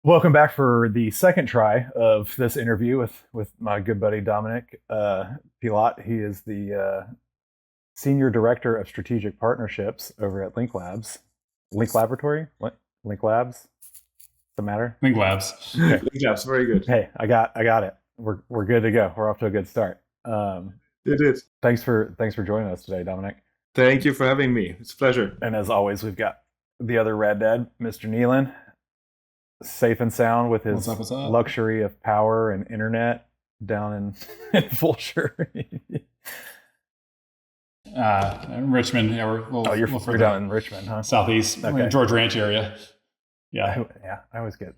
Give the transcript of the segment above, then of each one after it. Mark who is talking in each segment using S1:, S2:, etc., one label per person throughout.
S1: Welcome back for the second try of this interview with my good buddy Dominik Pilat. He is the Senior Director of Strategic Partnerships over at Link Labs. Link Laboratory? Link Labs? What's the matter?
S2: Link Labs.
S1: Okay.
S3: Link Labs, very good.
S1: Hey, I got it. We're good to go. We're off to a good start.
S3: It is.
S1: Thanks for joining us today, Dominik.
S3: Thank you for having me. It's a pleasure.
S1: And as always, we've got the other Rad Dad, Mr. Nealon, safe and sound with his
S2: What's up?
S1: luxury of power and internet down in Fulshire.
S2: In Richmond. Yeah,
S1: You're down in Richmond, huh?
S2: Southeast,
S1: Okay.
S2: George Ranch area. Yeah.
S1: I always get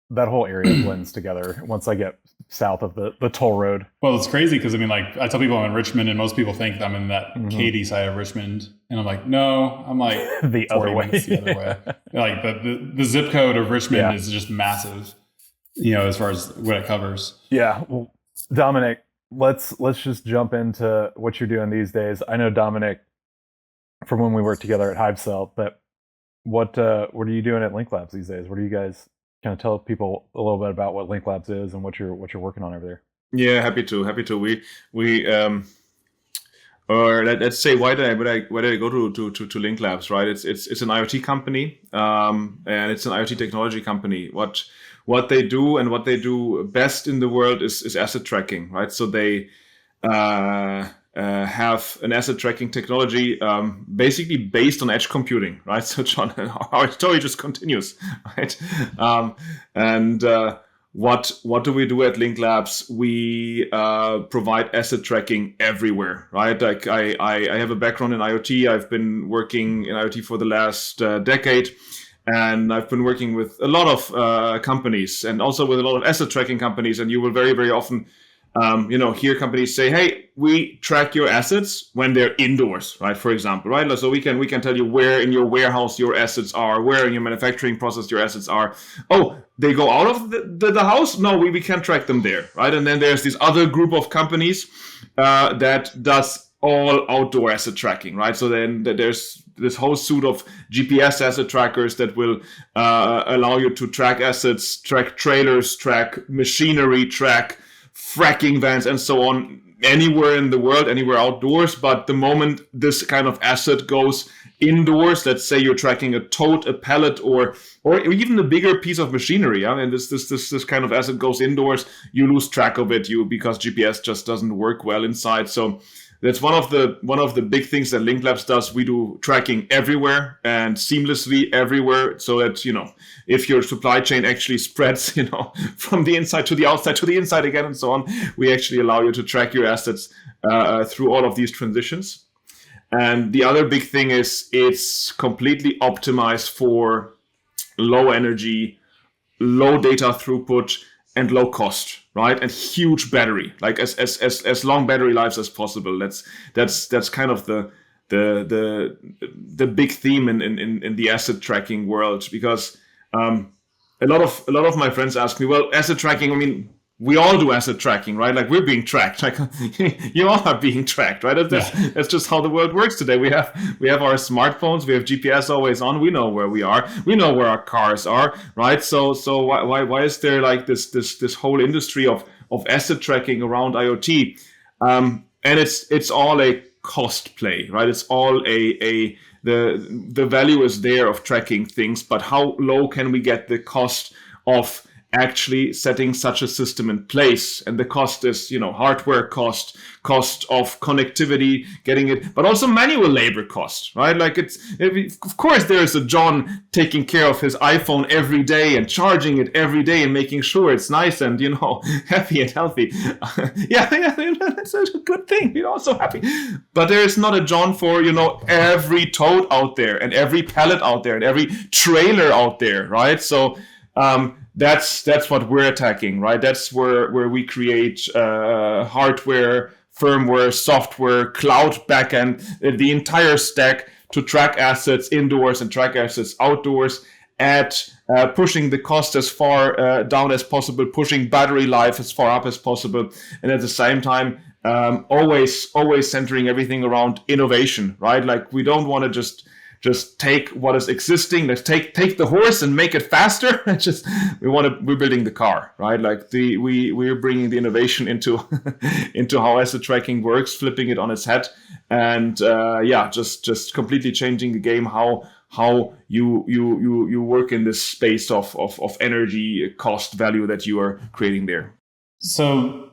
S1: that whole area blends together once I get south of the toll road.
S2: Well, it's crazy because I tell people I'm in Richmond, and most people think I'm in that
S1: Mhm.
S2: Katy side of Richmond, and I'm like, no, I'm like
S1: The
S2: 40
S1: other way.
S2: minutes the other way. Like the zip code of Richmond is just massive, as far as what it covers.
S1: Yeah. Well, Dominik, let's just jump into what you're doing these days. I know Dominik from when we worked together at HiveCell, but what are you doing at Link Labs these days? What are you guys kind of tell people a little bit about what Link Labs is and what you're working on over there?
S3: Yeah, happy to. Or let's say why did I go to Link Labs, right? It's an IoT company, and it's an IoT technology company. What they do and what they do best in the world is asset tracking, right? So they have an asset tracking technology basically based on edge computing, right? So John, our story just continues, right? What do we do at Link Labs? We provide asset tracking everywhere, right? Like I have a background in IoT. I've been working in IoT for the last decade. And I've been working with a lot of companies and also with a lot of asset tracking companies. And you will very, very often hear companies say, hey, we track your assets when they're indoors, right? For example, right? So we can tell you where in your warehouse your assets are, where in your manufacturing process your assets are. Oh, they go out of the house? No, we can't track them there, right? And then there's this other group of companies that does all outdoor asset tracking, right? So then there's this whole suite of GPS asset trackers that will allow you to track assets, track trailers, track machinery, track fracking vans, and so on, anywhere in the world, anywhere outdoors. But the moment this kind of asset goes indoors, let's say you're tracking a tote, a pallet, or even a bigger piece of machinery, and this kind of asset goes indoors, you lose track of it, because GPS just doesn't work well inside. So that's one of the big things that Link Labs does. We do tracking everywhere and seamlessly everywhere, so that if your supply chain actually spreads, from the inside to the outside to the inside again and so on, we actually allow you to track your assets through all of these transitions. And the other big thing is it's completely optimized for low energy, low data throughput, and low cost, right? And huge battery, like as long battery lives as possible. That's kind of the big theme in the asset tracking world, because a lot of my friends ask me, well, asset tracking, I mean, we all do asset tracking, right? Like we're being tracked. Like you all are being tracked, right? That's just how the world works today. We have our smartphones. We have GPS always on. We know where we are. We know where our cars are, right? So why is there like this whole industry of asset tracking around IoT? And it's all a cost play, right? It's all the value is there of tracking things, but how low can we get the cost of actually setting such a system in place? And the cost is, hardware cost of connectivity, getting it, but also manual labor cost, right? Like of course there's a John taking care of his iPhone every day and charging it every day and making sure it's nice and, happy and healthy. Yeah, that's a good thing. You're also happy. But there is not a John for, every tote out there and every pallet out there and every trailer out there, right? So, that's what we're attacking, right? That's where we create hardware, firmware, software, cloud backend, the entire stack to track assets indoors and track assets outdoors, at pushing the cost as far down as possible, pushing battery life as far up as possible, and at the same time, always centering everything around innovation, right? Like we don't want to just just take what is existing. Let's take the horse and make it faster. We're building the car, right? Like we're bringing the innovation into into how asset tracking works, flipping it on its head, and just completely changing the game. How you work in this space of energy cost value that you are creating there.
S2: So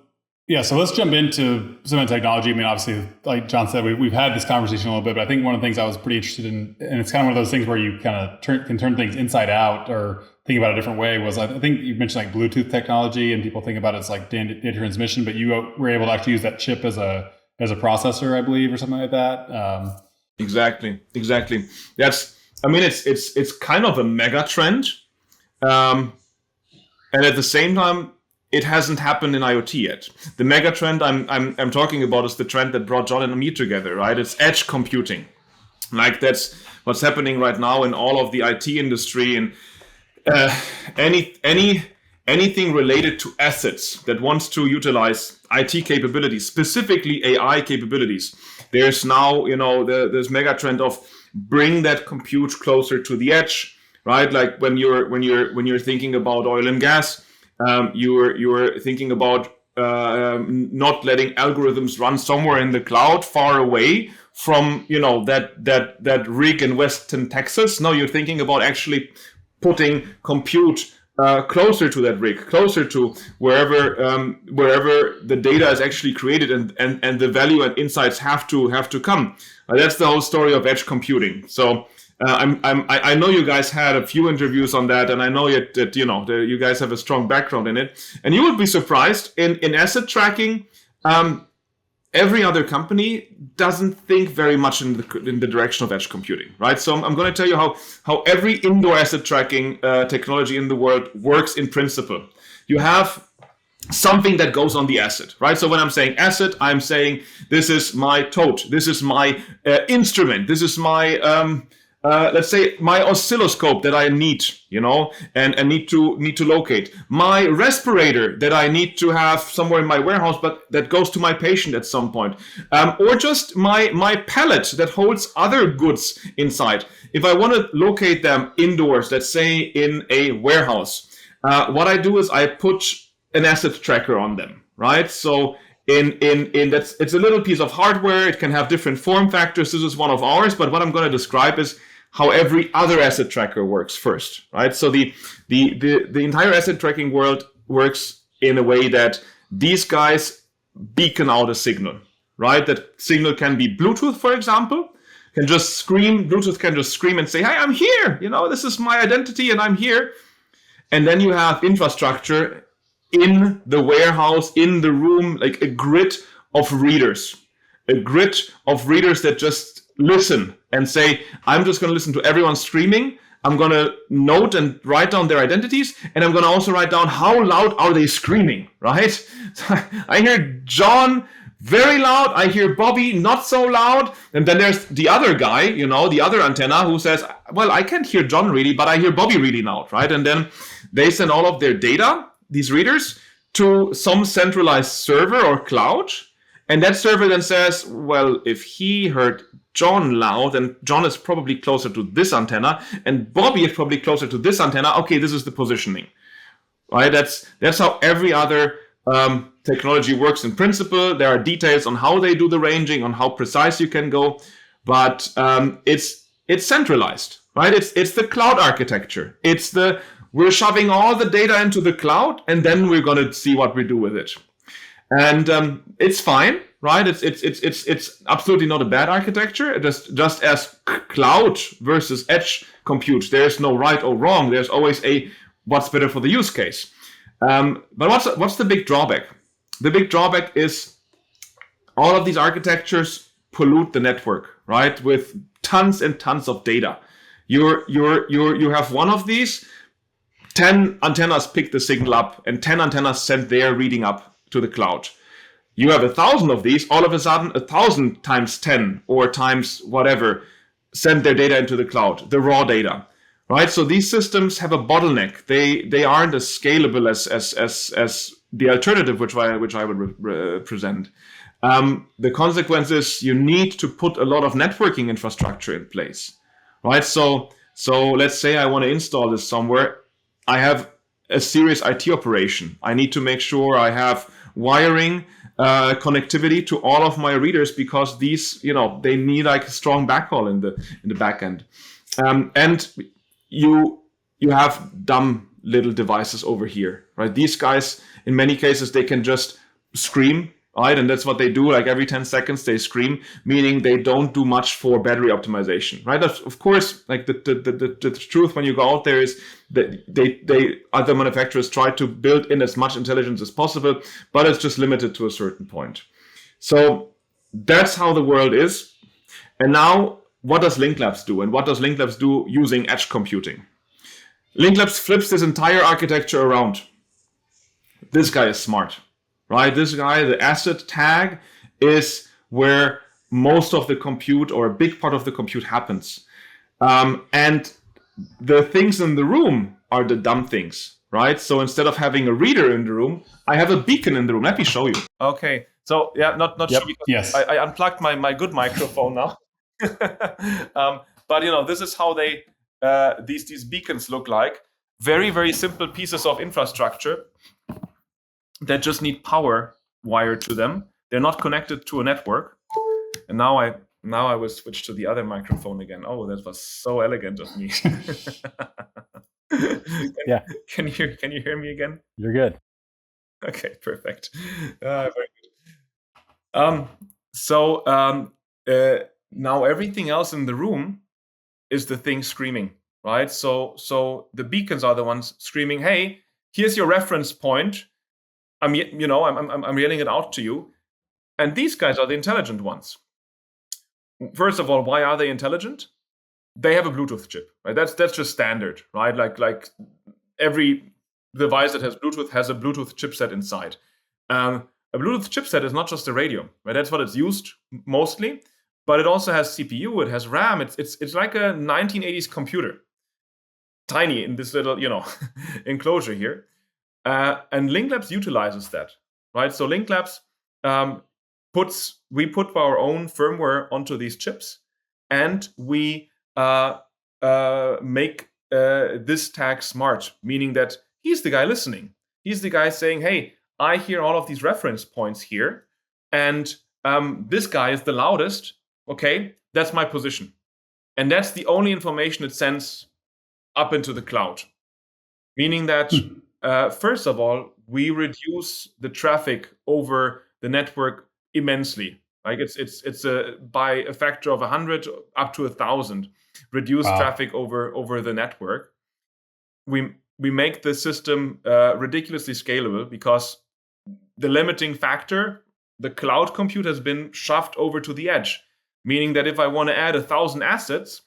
S2: let's jump into some of the technology. I mean, obviously, like John said, we've had this conversation a little bit, but I think one of the things I was pretty interested in, and it's kind of one of those things where you kind of can turn things inside out or think about it a different way, was I think you mentioned like Bluetooth technology, and people think about it as like data transmission, but you were able to actually use that chip as a processor, I believe, or something like that.
S3: Exactly. It's kind of a mega trend, and at the same time, it hasn't happened in IoT yet. The mega trend I'm talking about is the trend that brought John and me together, right? It's edge computing. Like that's what's happening right now in all of the IT industry, and anything related to assets that wants to utilize IT capabilities, specifically AI capabilities. There's now, there's mega trend of bring that compute closer to the edge, right? Like when you're thinking about oil and gas, you're thinking about not letting algorithms run somewhere in the cloud far away from that rig in Weston, Texas. No, you're thinking about actually putting compute closer to that rig, closer to wherever the data is actually created, and the value and insights have to come. That's the whole story of edge computing. So I know you guys had a few interviews on that, and I know that you guys have a strong background in it. And you would be surprised in asset tracking. Every other company doesn't think very much in the direction of edge computing, right? So I'm going to tell you how every indoor asset tracking technology in the world works in principle. You have something that goes on the asset, right? So when I'm saying asset, I'm saying this is my tote, this is my instrument, this is my let's say my oscilloscope that I need, and need to locate. My respirator that I need to have somewhere in my warehouse, but that goes to my patient at some point. Or just my pallet that holds other goods inside. If I want to locate them indoors, let's say in a warehouse, what I do is I put an asset tracker on them, right? So in that's, it's a little piece of hardware. It can have different form factors. This is one of ours, but what I'm going to describe is how every other asset tracker works first, right? So the entire asset tracking world works in a way that these guys beacon out a signal, right? That signal can be Bluetooth, for example, Bluetooth can just scream and say, "Hey, I'm here. This is my identity and I'm here." And then you have infrastructure in the warehouse, in the room, like a grid of readers that just listen and say, I'm just going to listen to everyone screaming. I'm going to note and write down their identities, and I'm going to also write down how loud are they screaming, right? So I hear John very loud. I hear Bobby not so loud. And then there's the other guy, the other antenna who says, well, I can't hear John really, but I hear Bobby really loud, right? And then they send all of their data, these readers, to some centralized server or cloud. And that server then says, well, if he heard John loud, and John is probably closer to this antenna, and Bobby is probably closer to this antenna, okay, this is the positioning, right? That's how every other technology works in principle. There are details on how they do the ranging, on how precise you can go, but it's centralized, right? It's the cloud architecture. We're shoving all the data into the cloud, and then we're going to see what we do with it. And it's fine, right? It's absolutely not a bad architecture. Just as cloud versus edge compute, there's no right or wrong. There's always what's better for the use case. But what's the big drawback? The big drawback is all of these architectures pollute the network, right? With tons and tons of data. You have one of these, 10 antennas pick the signal up, and 10 antennas send their reading up to the cloud. You have 1,000 of these, all of a sudden 1,000 times 10 or times whatever send their data into the cloud, the raw data, right? So these systems have a bottleneck. They aren't as scalable as the alternative, which I would present. The consequence is you need to put a lot of networking infrastructure in place, right? So let's say I want to install this somewhere. I have a serious IT operation. I need to make sure I have wiring, connectivity to all of my readers, because these, they need like a strong backhaul in the back end. And you have dumb little devices over here, right? These guys, in many cases, they can just scream, right? And that's what they do. Like every 10 seconds, they scream, meaning they don't do much for battery optimization, right? Of course, like the truth when you go out there is that they other manufacturers try to build in as much intelligence as possible, but it's just limited to a certain point. So that's how the world is. And now, what does Link Labs do? And what does Link Labs do using edge computing? Link Labs flips this entire architecture around. This guy is smart, right? This guy, the asset tag, is where most of the compute, or a big part of the compute, happens. And the things in the room are the dumb things, right? So instead of having a reader in the room, I have a beacon in the room. Let me show you.
S4: Okay. So yeah, not
S1: Yep.
S4: sure because
S2: Yes.
S4: I unplugged my good microphone now. But this is how they these beacons look like. Very, very simple pieces of infrastructure that just need power wired to them. They're not connected to a network. And now I will switch to the other microphone again. Oh, that was so elegant of me.
S1: Yeah.
S4: Can you hear me again?
S1: You're good.
S4: Okay, perfect. Very good. Now everything else in the room is the thing screaming, right? So the beacons are the ones screaming, "Hey, here's your reference point. I'm yelling it out to you." And these guys are the intelligent ones. First of all, why are they intelligent? They have a Bluetooth chip, right? That's just standard, right? Like every device that has Bluetooth has a Bluetooth chipset inside. A Bluetooth chipset is not just a radio, right? That's what it's used mostly, but it also has CPU, it has RAM. It's like a 1980s computer, tiny in this little enclosure here. And Link Labs utilizes that, right? So Link Labs we put our own firmware onto these chips, and we make this tag smart, meaning that he's the guy listening. He's the guy saying, "Hey, I hear all of these reference points here, and this guy is the loudest. Okay, that's my position." And that's the only information it sends up into the cloud. Meaning that, first of all, we reduce the traffic over the network immensely. Like it's by a factor of 100 up to 1,000 reduced traffic over the network. We make the system ridiculously scalable because the limiting factor, the cloud compute, has been shoved over to the edge. Meaning that if I want to add 1,000 assets,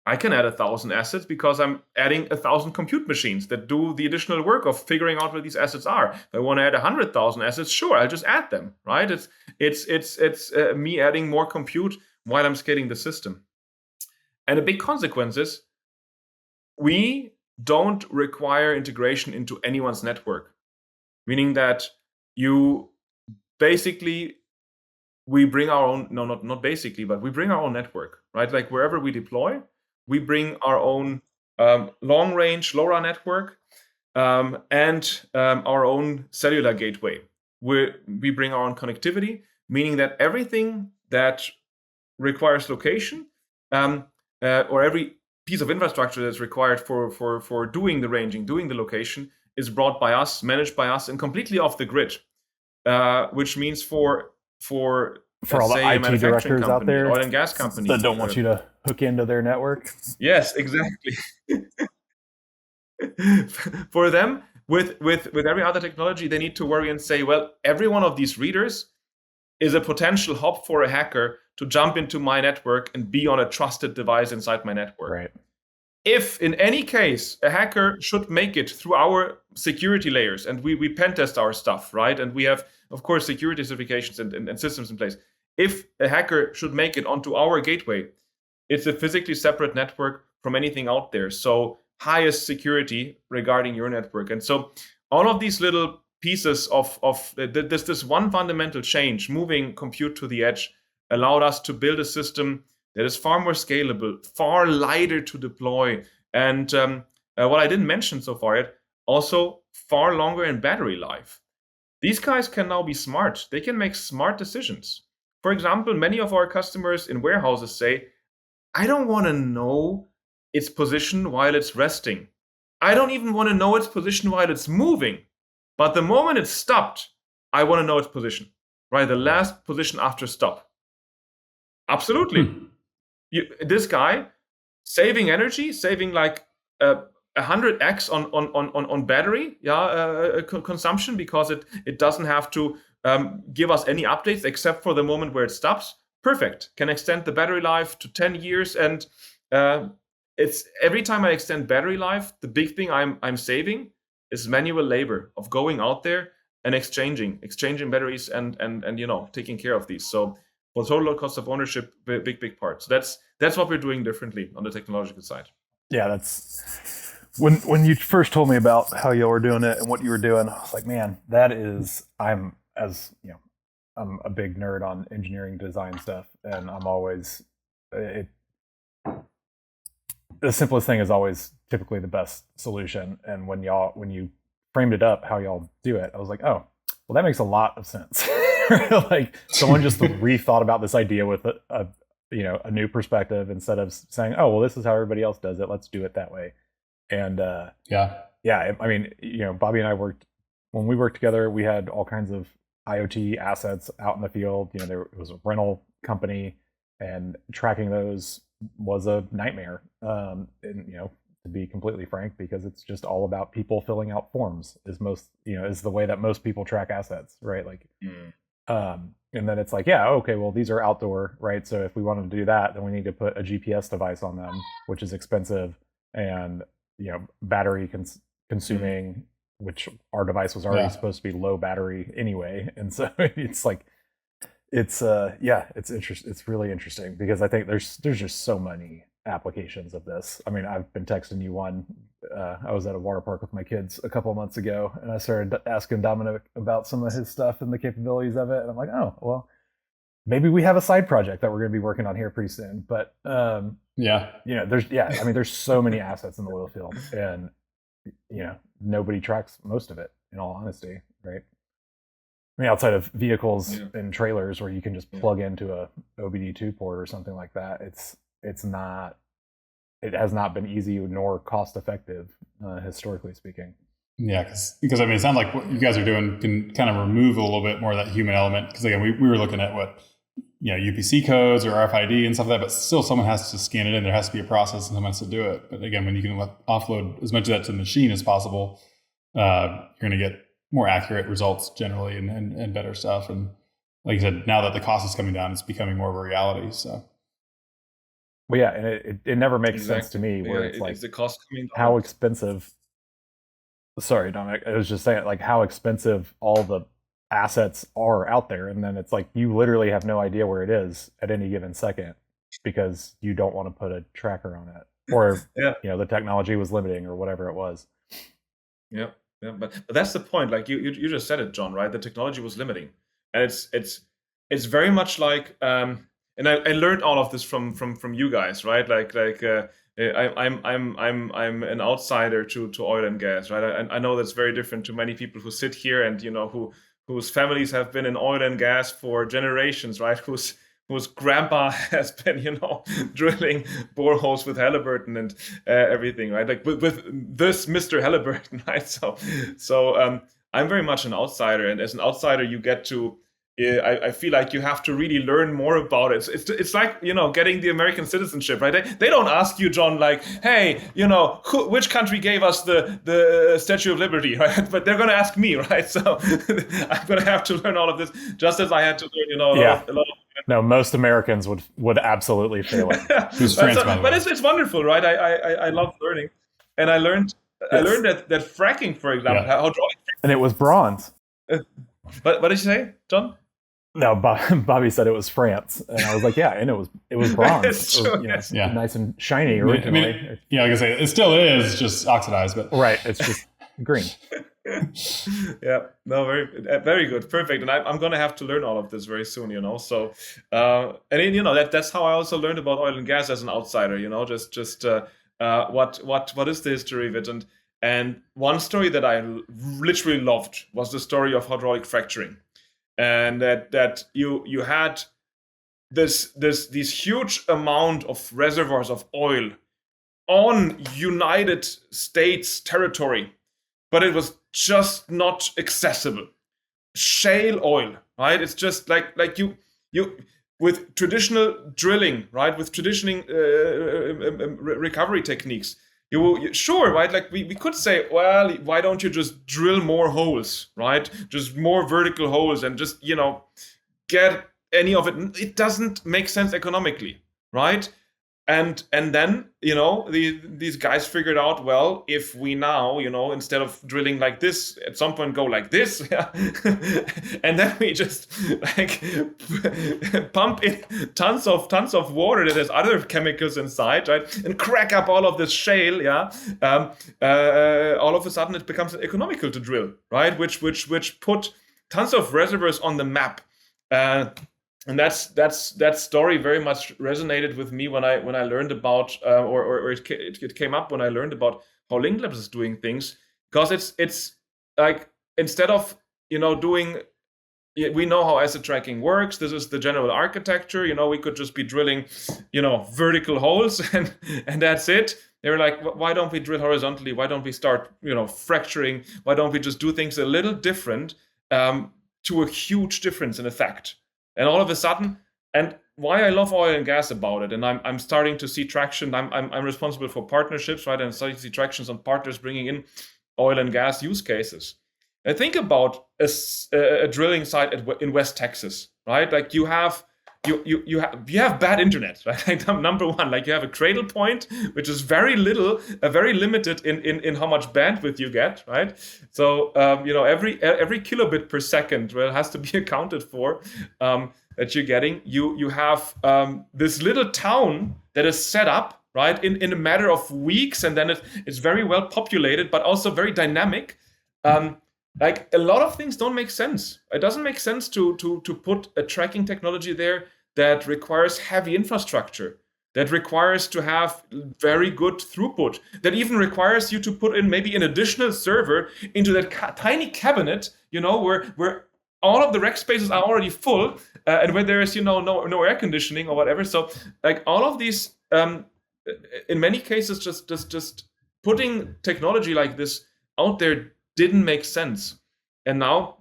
S4: I can add 1,000 assets because I'm adding 1,000 compute machines that do the additional work of figuring out where these assets are. If I want to add 100,000 assets, sure, I'll just add them, right? It's me adding more compute while I'm scaling the system. And a big consequence is we don't require integration into anyone's network, meaning that we bring our own, not basically, but we bring our own network, right? Like wherever we deploy, we bring our own long-range LoRa network and our own cellular gateway. We bring our own connectivity, meaning that everything that requires location or every piece of infrastructure that's required for doing the ranging, doing the location, is brought by us, managed by us, and completely off the grid. Which means for
S1: all the IT directors
S4: company,
S1: out there,
S4: oil and gas companies
S1: that don't want you to hook into their network.
S4: Yes, exactly. For them, with every other technology, they need to worry and say, well, every one of these readers is a potential hop for a hacker to jump into my network and be on a trusted device inside my network.
S1: Right.
S4: If in any case a hacker should make it through our security layers, and we pen test our stuff, right? And we have, of course, security certifications and systems in place. If a hacker should make it onto our gateway, it's a physically separate network from anything out there. So highest security regarding your network. And so all of these little pieces of this one fundamental change, moving compute to the edge, allowed us to build a system that is far more scalable, far lighter to deploy. And what I didn't mention so far yet, also far longer in battery life. These guys can now be smart. They can make smart decisions. For example, many of our customers in warehouses say, I don't want to know its position while it's resting. I don't even want to know its position while it's moving. But the moment it's stopped, I want to know its position, right? The last position after stop. Absolutely. This guy saving energy, saving like 100x on battery consumption, because it doesn't have to give us any updates except for the moment where it stops. Perfect. Can extend the battery life to 10 years. And it's every time I extend battery life, the big thing I'm saving is manual labor of going out there and exchanging batteries and taking care of these. So for total cost of ownership, big part. So that's what we're doing differently on the technological side.
S1: Yeah, that's when you first told me about how y'all were doing it and what you were doing, I was like, man, that is, I'm a big nerd on engineering design stuff, and I'm always the simplest thing is always typically the best solution. And when you framed it up how y'all do it, I was like, oh, well, that makes a lot of sense. Like someone just rethought about this idea with a new perspective, instead of saying, oh, well, this is how everybody else does it, let's do it that way. And I mean, Bobby and I when we worked together, we had all kinds of IoT assets out in the field. There was a rental company, and tracking those was a nightmare. And to be completely frank, because it's just all about people filling out forms is the way that most people track assets, right? Like, and then it's like, yeah, okay, well, these are outdoor, right? So if we wanted to do that, then we need to put a GPS device on them, which is expensive and battery consuming, which our device was already supposed to be low battery anyway. And so it's like, it's interesting. It's really interesting, because I think there's just so many applications of this. I mean, I've been texting you one. I was at a water park with my kids a couple of months ago, and I started asking Dominik about some of his stuff and the capabilities of it. And I'm like, oh, well, maybe we have a side project that we're going to be working on here pretty soon. But there's so many assets in the oil field, and nobody tracks most of it, in all honesty, right? I mean, outside of vehicles and trailers where you can just plug into a OBD2 port or something like that, it has not been easy nor cost effective, historically speaking.
S2: Yeah, because I mean, it sounds like what you guys are doing can kind of remove a little bit more of that human element. Because again, we were looking at UPC codes or RFID and stuff like that, but still someone has to scan it in. There has to be a process and someone has to do it. But again, when you can offload as much of that to the machine as possible, you're going to get more accurate results generally and better stuff. And like you said, now that the cost is coming down, it's becoming more of a reality. So.
S1: Well, yeah, and it never makes sense to me where it's like,
S4: the cost coming down?
S1: How expensive. Sorry, Dominik. I was just saying, like, how expensive all the assets are out there, and then it's like you literally have no idea where it is at any given second because you don't want to put a tracker on it, or the technology was limiting or whatever it was.
S4: Yeah, but that's the point. Like you just said it, John. Right? The technology was limiting, and it's very much like. And I learned all of this from you guys, right? I'm an outsider to oil and gas, right? I know that's very different to many people who sit here and whose families have been in oil and gas for generations, right? Whose grandpa has been drilling boreholes with Halliburton and everything, right? Like with this Mr. Halliburton, right? So I'm very much an outsider, and as an outsider, you get to. I feel like you have to really learn more about it. It's like, getting the American citizenship, right? They don't ask you, John, like, hey, which country gave us the Statue of Liberty, right? But they're going to ask me, right? So I'm going to have to learn all of this, just as I had to learn, a lot of.
S1: No, most Americans would absolutely fail it.
S4: But it's wonderful, right? I love learning, and I learned that fracking, for example, hydraulic,
S1: and it was bronze.
S4: But what did you say, John?
S1: No, Bobby said it was France, and I was like, yeah, and it was bronze,
S4: it's true,
S1: nice and shiny originally.
S2: Like I say, it still is just oxidized, but
S1: right, it's just green.
S4: Yeah, no, very good, perfect. And I'm gonna have to learn all of this very soon, So, that's how I also learned about oil and gas as an outsider, what is the history of it, and one story that I literally loved was the story of hydraulic fracturing, and that you had these huge amount of reservoirs of oil on United States territory, but it was just not accessible. Shale oil, right? It's just like you with traditional drilling, right? With traditional recovery techniques, sure, right? Like we could say, well, why don't you just drill more holes, right? Just more vertical holes and just get any of it. It doesn't make sense economically, right? And then these guys figured out, well, if we now instead of drilling like this, at some point go like this, yeah? And then we just like pump in tons of water that has other chemicals inside, right, and crack up all of this shale, yeah. All of a sudden it becomes economical to drill, right, which put tons of reservoirs on the map. And that story very much resonated with me when I learned about or it came up when I learned about how Link Labs is doing things, because it's like, instead of doing, we know how asset tracking works. This is the general architecture. We could just be drilling vertical holes and that's it. They were like, why don't we drill horizontally? Why don't we start fracturing? Why don't we just do things a little different, to a huge difference in effect? And all of a sudden, and why I love oil and gas about it, and I'm starting to see traction. I'm responsible for partnerships, right? And starting to see tractions on partners bringing in oil and gas use cases. And think about a drilling site in West Texas, right? Like you have bad internet, right? Like number one, like you have a cradle point, which is very limited in how much bandwidth you get, right? So every kilobit per second, well, has to be accounted for, that you're getting. You have this little town that is set up, right, in a matter of weeks, and then it's very well populated, but also very dynamic. Like a lot of things don't make sense. It doesn't make sense to put a tracking technology there that requires heavy infrastructure, that requires to have very good throughput, that even requires you to put in maybe an additional server into that tiny cabinet, where all of the rack spaces are already full, and where there is no air conditioning or whatever. So like all of these, in many cases, just putting technology like this out there didn't make sense. And now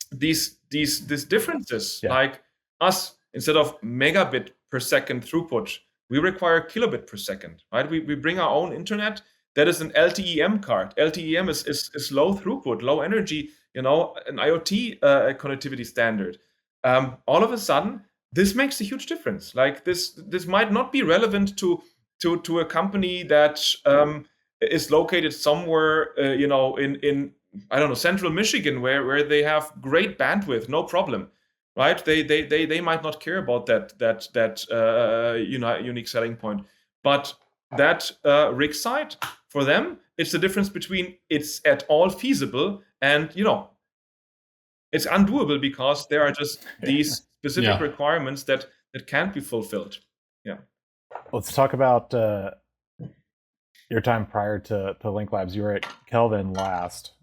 S4: these differences,
S1: Yeah.
S4: like us, instead of megabit per second throughput, we require kilobit per second, right? We bring our own internet that is an LTE-M card. LTE-M is low throughput, low energy, an IoT connectivity standard. All of a sudden, this makes a huge difference. Like this might not be relevant to a company that is located somewhere, in I don't know, central Michigan, where they have great bandwidth, no problem, right? They might not care about that unique selling point, but that rig site, for them, it's the difference between it's at all feasible and it's undoable, because there are just these specific requirements that can't be fulfilled. Yeah.
S1: Let's talk about your time prior to Link Labs. You were at Kelvin last,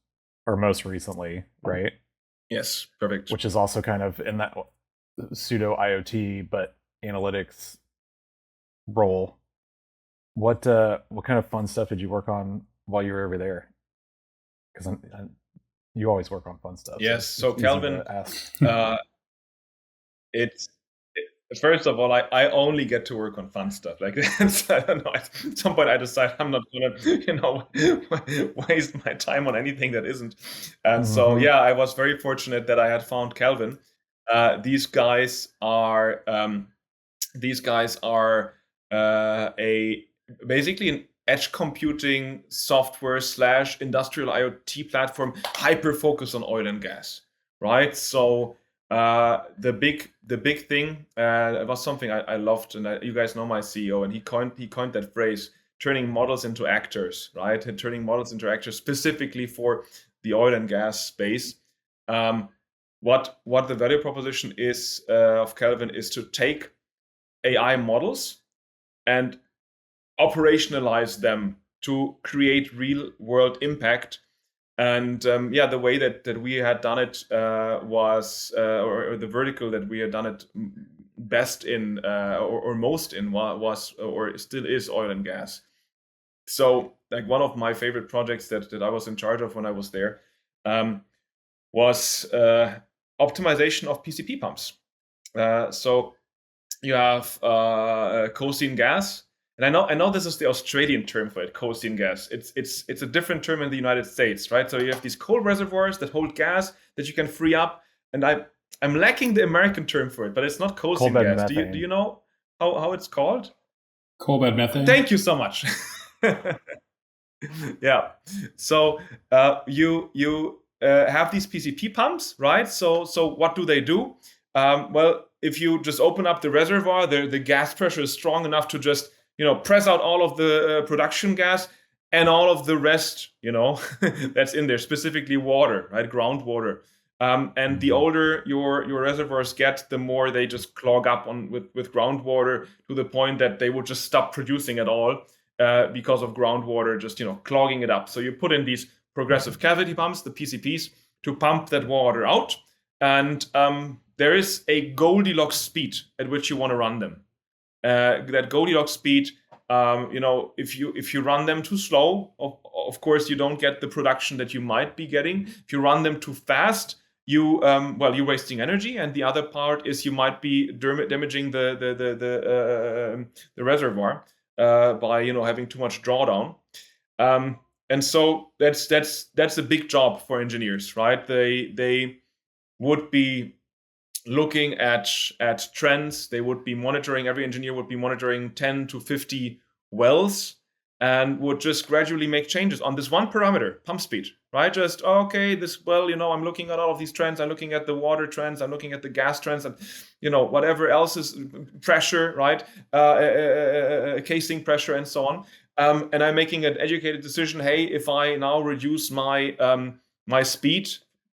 S1: or most recently, right?
S4: Yes, perfect.
S1: Which is also kind of in that pseudo IoT but analytics role. What kind of fun stuff did you work on while you were over there? Because you always work on fun stuff.
S4: Yes. So
S1: easy
S4: Kelvin,
S1: to ask.
S4: First of all, I only get to work on fun stuff. Like I don't know. At some point, I decide I'm not gonna, waste my time on anything that isn't. And so, yeah, I was very fortunate that I had found Kelvin. These guys are basically an edge computing software / industrial IoT platform, hyper focused on oil and gas, right? So the big thing was something I loved, and you guys know my CEO, and he coined that phrase, turning models into actors, right? And turning models into actors specifically for the oil and gas space. What the value proposition is of Kelvin is to take AI models and operationalize them to create real world impact. And the way that we had done it was, or the vertical that we had done it best in or most in was or still is oil and gas. So like one of my favorite projects that I was in charge of when I was there was optimization of PCP pumps. So you have coal seam gas. And I know this is the Australian term for it, coal seam gas. It's a different term in the United States, right? So you have these coal reservoirs that hold gas that you can free up. And I'm lacking the American term for it, but it's not coal seam gas. Do you know how it's called?
S2: Coal bed methane.
S4: Thank you so much. Yeah. So you have these PCP pumps, right? So what do? Well, if you just open up the reservoir, the gas pressure is strong enough to just press out all of the production gas and all of the rest, that's in there, specifically water, right? Groundwater. And the older your reservoirs get, the more they just clog up with groundwater to the point that they would just stop producing at all because of groundwater just clogging it up. So you put in these progressive cavity pumps, the PCPs, to pump that water out. And there is a Goldilocks speed at which you want to run them. That Goldilocks speed, if you run them too slow, of course you don't get the production that you might be getting. If you run them too fast, you're wasting energy, and the other part is you might be damaging the reservoir by having too much drawdown. And so that's a big job for engineers, right? They would be looking at trends. They would be monitoring. Every engineer would be monitoring 10 to 50 wells and would just gradually make changes on this one parameter, pump speed, right? Just, okay, this well, I'm looking at all of these trends. I'm looking at the water trends. I'm looking at the gas trends, and whatever else is pressure, right? Casing pressure and so on. And I'm making an educated decision. Hey, if I now reduce my my speed,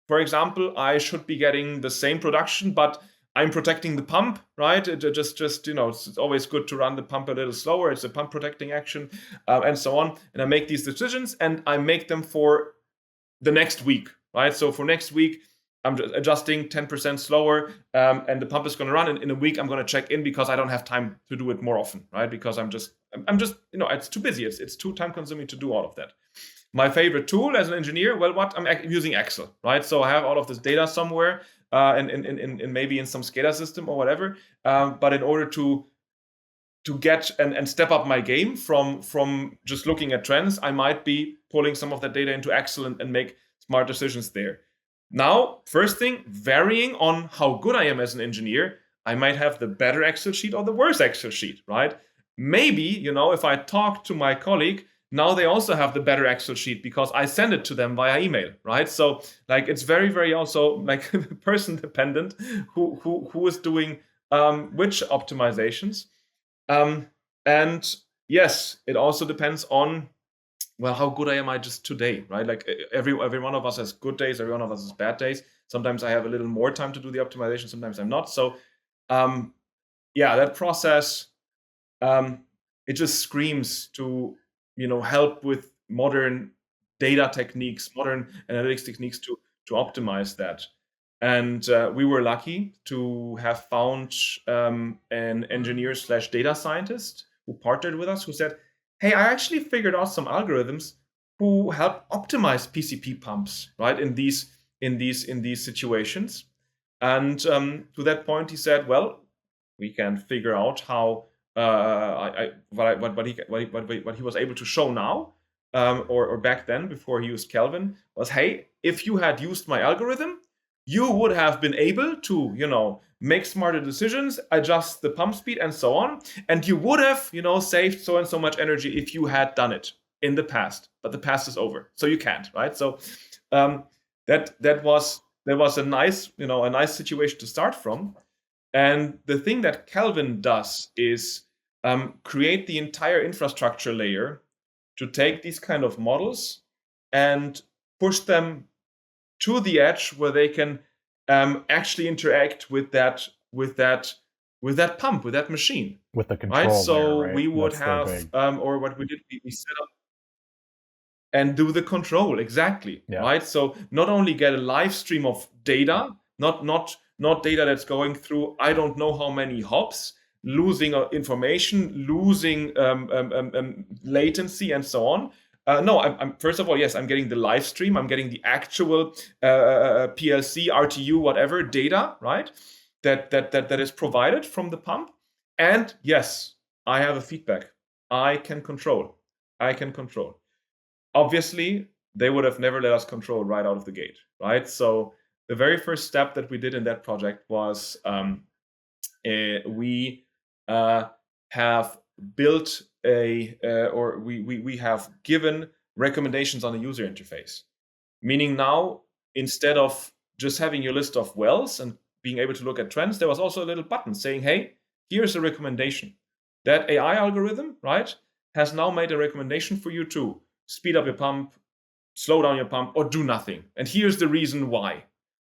S4: for example, I should be getting the same production, but I'm protecting the pump, right? It's always good to run the pump a little slower. It's a pump protecting action, and so on. And I make these decisions, and I make them for the next week, right? So for next week, I'm just adjusting 10% slower, and the pump is going to run. And in a week, I'm going to check in because I don't have time to do it more often, right? Because I'm just it's too busy. It's too time consuming to do all of that. My favorite tool as an engineer, I'm using Excel, right? So I have all of this data somewhere, and maybe in some SCADA system or whatever. But in order to get and step up my game from just looking at trends, I might be pulling some of that data into Excel and make smart decisions there. Now, first thing, varying on how good I am as an engineer, I might have the better Excel sheet or the worse Excel sheet, right? Maybe, if I talk to my colleague, now they also have the better Excel sheet because I send it to them via email, right? So it's very, very also person dependent who is doing which optimizations. And yes, it also depends on, how good I am just today, right? Like every one of us has good days, every one of us has bad days. Sometimes I have a little more time to do the optimization, sometimes I'm not. So that process, it just screams to help with modern data techniques, modern analytics techniques to optimize that. And we were lucky to have found an engineer/data scientist who partnered with us, who said, hey, I actually figured out some algorithms who help optimize PCP pumps, right, in these situations. And to that point, he said, well, we can figure out how what he was able to show now, or back then before he used Kelvin, was, hey, if you had used my algorithm, you would have been able to, make smarter decisions, adjust the pump speed and so on. And you would have, saved so and so much energy if you had done it in the past, but the past is over. So you can't, right? So that was a nice, a nice situation to start from. And the thing that Kelvin does is create the entire infrastructure layer to take these kind of models and push them to the edge where they can actually interact with that pump, with that machine.
S1: With the control
S4: Right. So
S1: layer, right?
S4: we would
S1: That's so
S4: have,
S1: big.
S4: or what we did, we set up and do the control exactly.
S1: Yeah.
S4: Right. So not only get a live stream of data, not data that's going through I don't know how many hops, losing information, losing latency, and so on. No, I'm first of all, yes, I'm getting the live stream. I'm getting the actual PLC, RTU, whatever data, right? That is provided from the pump. And yes, I have a feedback. I can control. Obviously, they would have never let us control right out of the gate, right? So the very first step that we did in that project was we have built we have given recommendations on the user interface. Meaning now, instead of just having your list of wells and being able to look at trends, there was also a little button saying, hey, here's a recommendation. That AI algorithm, right, has now made a recommendation for you to speed up your pump, slow down your pump, or do nothing. And here's the reason why,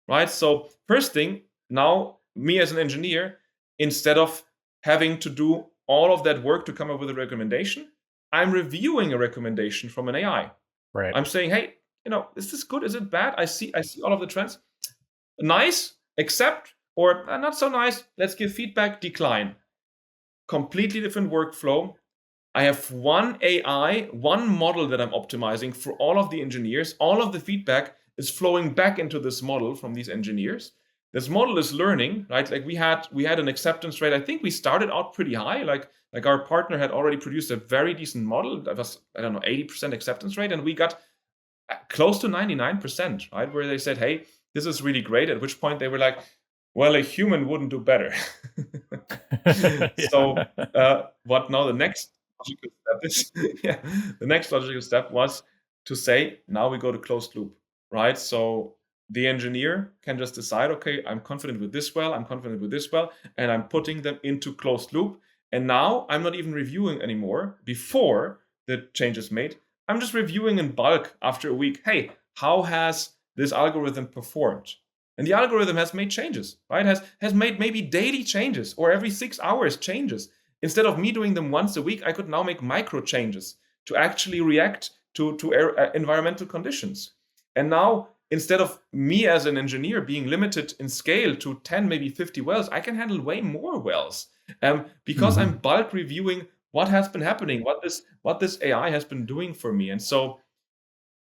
S4: right? So first thing, now me as an engineer, instead of having to do all of that work to come up with a recommendation, I'm reviewing a recommendation from an AI.
S1: Right.
S4: I'm saying, hey, is this good? Is it bad? I see all of the trends. Nice, accept, or not so nice. Let's give feedback, decline. Completely different workflow. I have one AI, one model that I'm optimizing for all of the engineers. All of the feedback is flowing back into this model from these engineers. This model is learning, right? Like we had an acceptance rate. I think we started out pretty high. Like our partner had already produced a very decent model. That was, 80% acceptance rate. And we got close to 99%, right? Where they said, hey, this is really great. At which point they were like, well, a human wouldn't do better. So what now the next logical step is, the next logical step was to say, now we go to closed loop, right? So the engineer can just decide, okay, I'm confident with this well, I'm confident with this well, and I'm putting them into closed loop. And now I'm not even reviewing anymore before the change is made. I'm just reviewing in bulk after a week. Hey, how has this algorithm performed? And the algorithm has made changes, right? Has made maybe daily changes or every 6 hours changes. Instead of me doing them once a week, I could now make micro changes to actually react to environmental conditions. And now, instead of me as an engineer being limited in scale to 10, maybe 50 wells, I can handle way more wells because I'm bulk reviewing what has been happening, what this AI has been doing for me. And so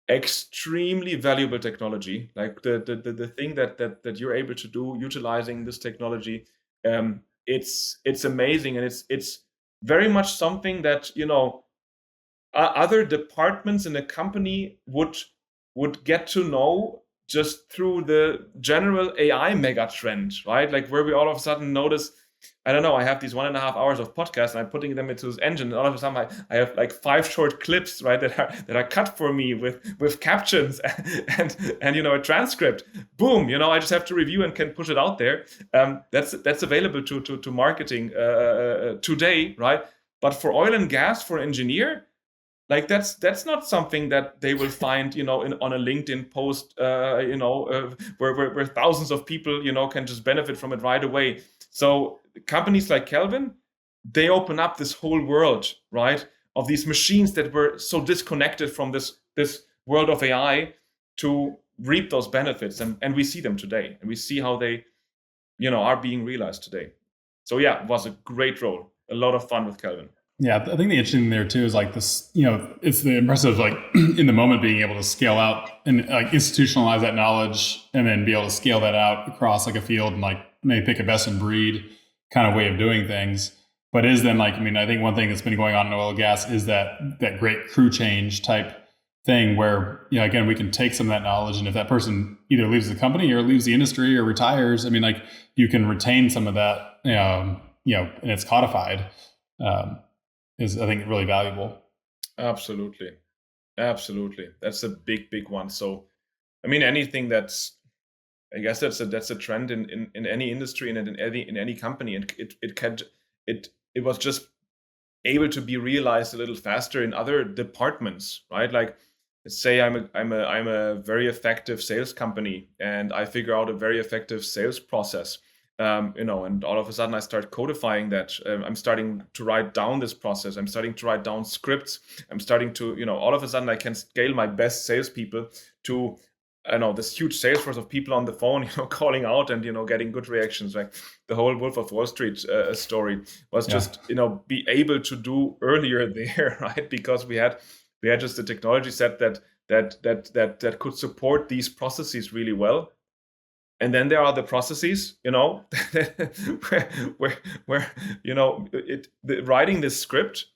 S4: extremely valuable technology, like the thing that you're able to do utilizing this technology, it's amazing, and it's very much something that other departments in a company would get to know just through the general AI mega trend, right? Like where we all of a sudden notice, I don't know, I have these 1.5 hours of podcast and I'm putting them into this engine, and all of a sudden I have like 5 short clips, right, that are cut for me with captions and a transcript. Boom, I just have to review and can push it out there. That's available to marketing today, right? But for oil and gas, for an engineer, like that's not something that they will find, on a LinkedIn post, where thousands of people, can just benefit from it right away. So companies like Kelvin, they open up this whole world, right, of these machines that were so disconnected from this world of AI to reap those benefits, and we see them today, and we see how they, are being realized today. So yeah, it was a great role, a lot of fun with Kelvin.
S2: Yeah, I think the interesting thing there too is like this, it's the impressive, like in the moment being able to scale out and like institutionalize that knowledge and then be able to scale that out across like a field and like maybe pick a best in breed kind of way of doing things. But is then like, I think one thing that's been going on in oil and gas is that great crew change type thing where, again, we can take some of that knowledge, and if that person either leaves the company or leaves the industry or retires, like you can retain some of that, and it's codified. Is I think really valuable.
S4: Absolutely. That's a big one. So, anything that's, I guess that's a trend in any industry and in any company, and it was just able to be realized a little faster in other departments, right? Like let's say I'm a very effective sales company, and I figure out a very effective sales process. And all of a sudden I start codifying that. I'm starting to write down this process. I'm starting to write down scripts. I'm starting to, all of a sudden I can scale my best salespeople to, this huge sales force of people on the phone, calling out and, getting good reactions. Like the whole Wolf of Wall Street story was just, be able to do earlier there, right? Because we had just a technology set that could support these processes really well. And then there are the processes, where writing this script,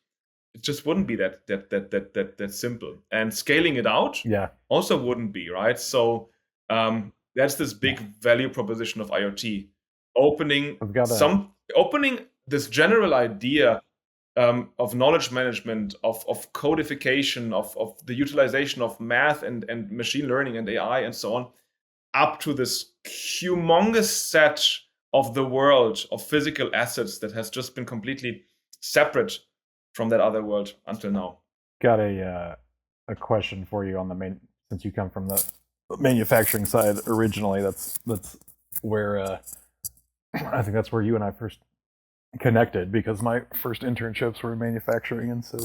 S4: it just wouldn't be that simple. And scaling it out, also wouldn't be, right? So that's this big value proposition of IoT, opening this general idea of knowledge management, of codification, of the utilization of math and machine learning and AI and so on, up to this humongous set of the world of physical assets that has just been completely separate from that other world until now.
S1: Got a question for you on the since you come from the manufacturing side originally. That's where I think that's where you and I first connected, because my first internships were in manufacturing, and so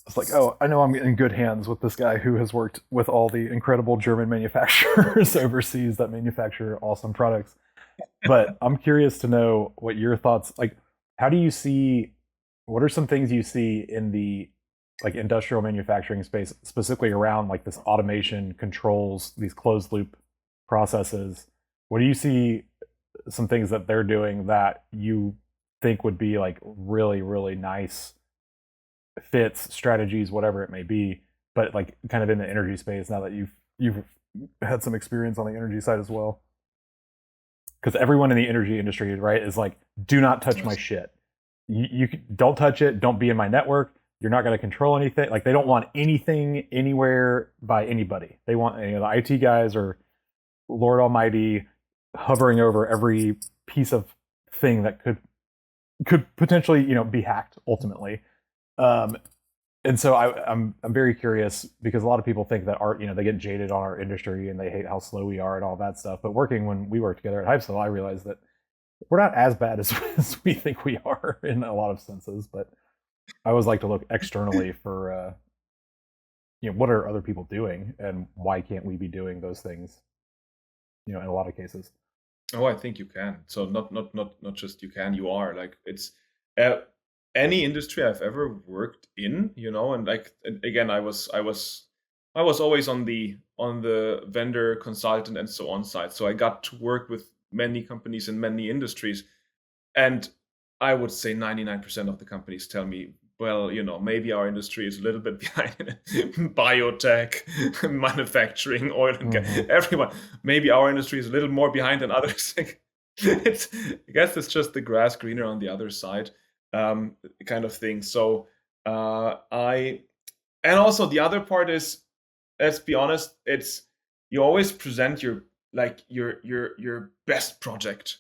S1: it's like, oh, I know I'm in good hands with this guy who has worked with all the incredible German manufacturers overseas that manufacture awesome products. But I'm curious to know what your thoughts, like, what are some things you see in the like industrial manufacturing space, specifically around like this automation, controls, these closed loop processes? What do you see some things that they're doing that you think would be like really, really nice fits, strategies, whatever it may be, but like kind of in the energy space, now that you've had some experience on the energy side as well? Because everyone in the energy industry, right, is like, do not touch my shit. You don't touch it. Don't be in my network. You're not going to control anything. Like, they don't want anything anywhere by anybody. They want, the IT guys are Lord Almighty hovering over every piece of thing that could potentially, be hacked ultimately. And so I'm very curious, because a lot of people think that they get jaded on our industry and they hate how slow we are and all that stuff. But when we worked together at Hypesell, I realized that we're not as bad as we think we are in a lot of senses. But I always like to look externally for, what are other people doing and why can't we be doing those things, in a lot of cases.
S4: Oh, I think you can. So not just you can, you are. Like, it's any industry I've ever worked in, and like, again, I was always on the vendor, consultant, and so on side. So I got to work with many companies in many industries, and I would say 99% of the companies tell me, well, maybe our industry is a little bit behind biotech, manufacturing, oil and gas, everyone. Maybe our industry is a little more behind than others. I guess it's just the grass greener on the other side, kind of thing. So and also the other part is, let's be honest, it's, you always present your best project.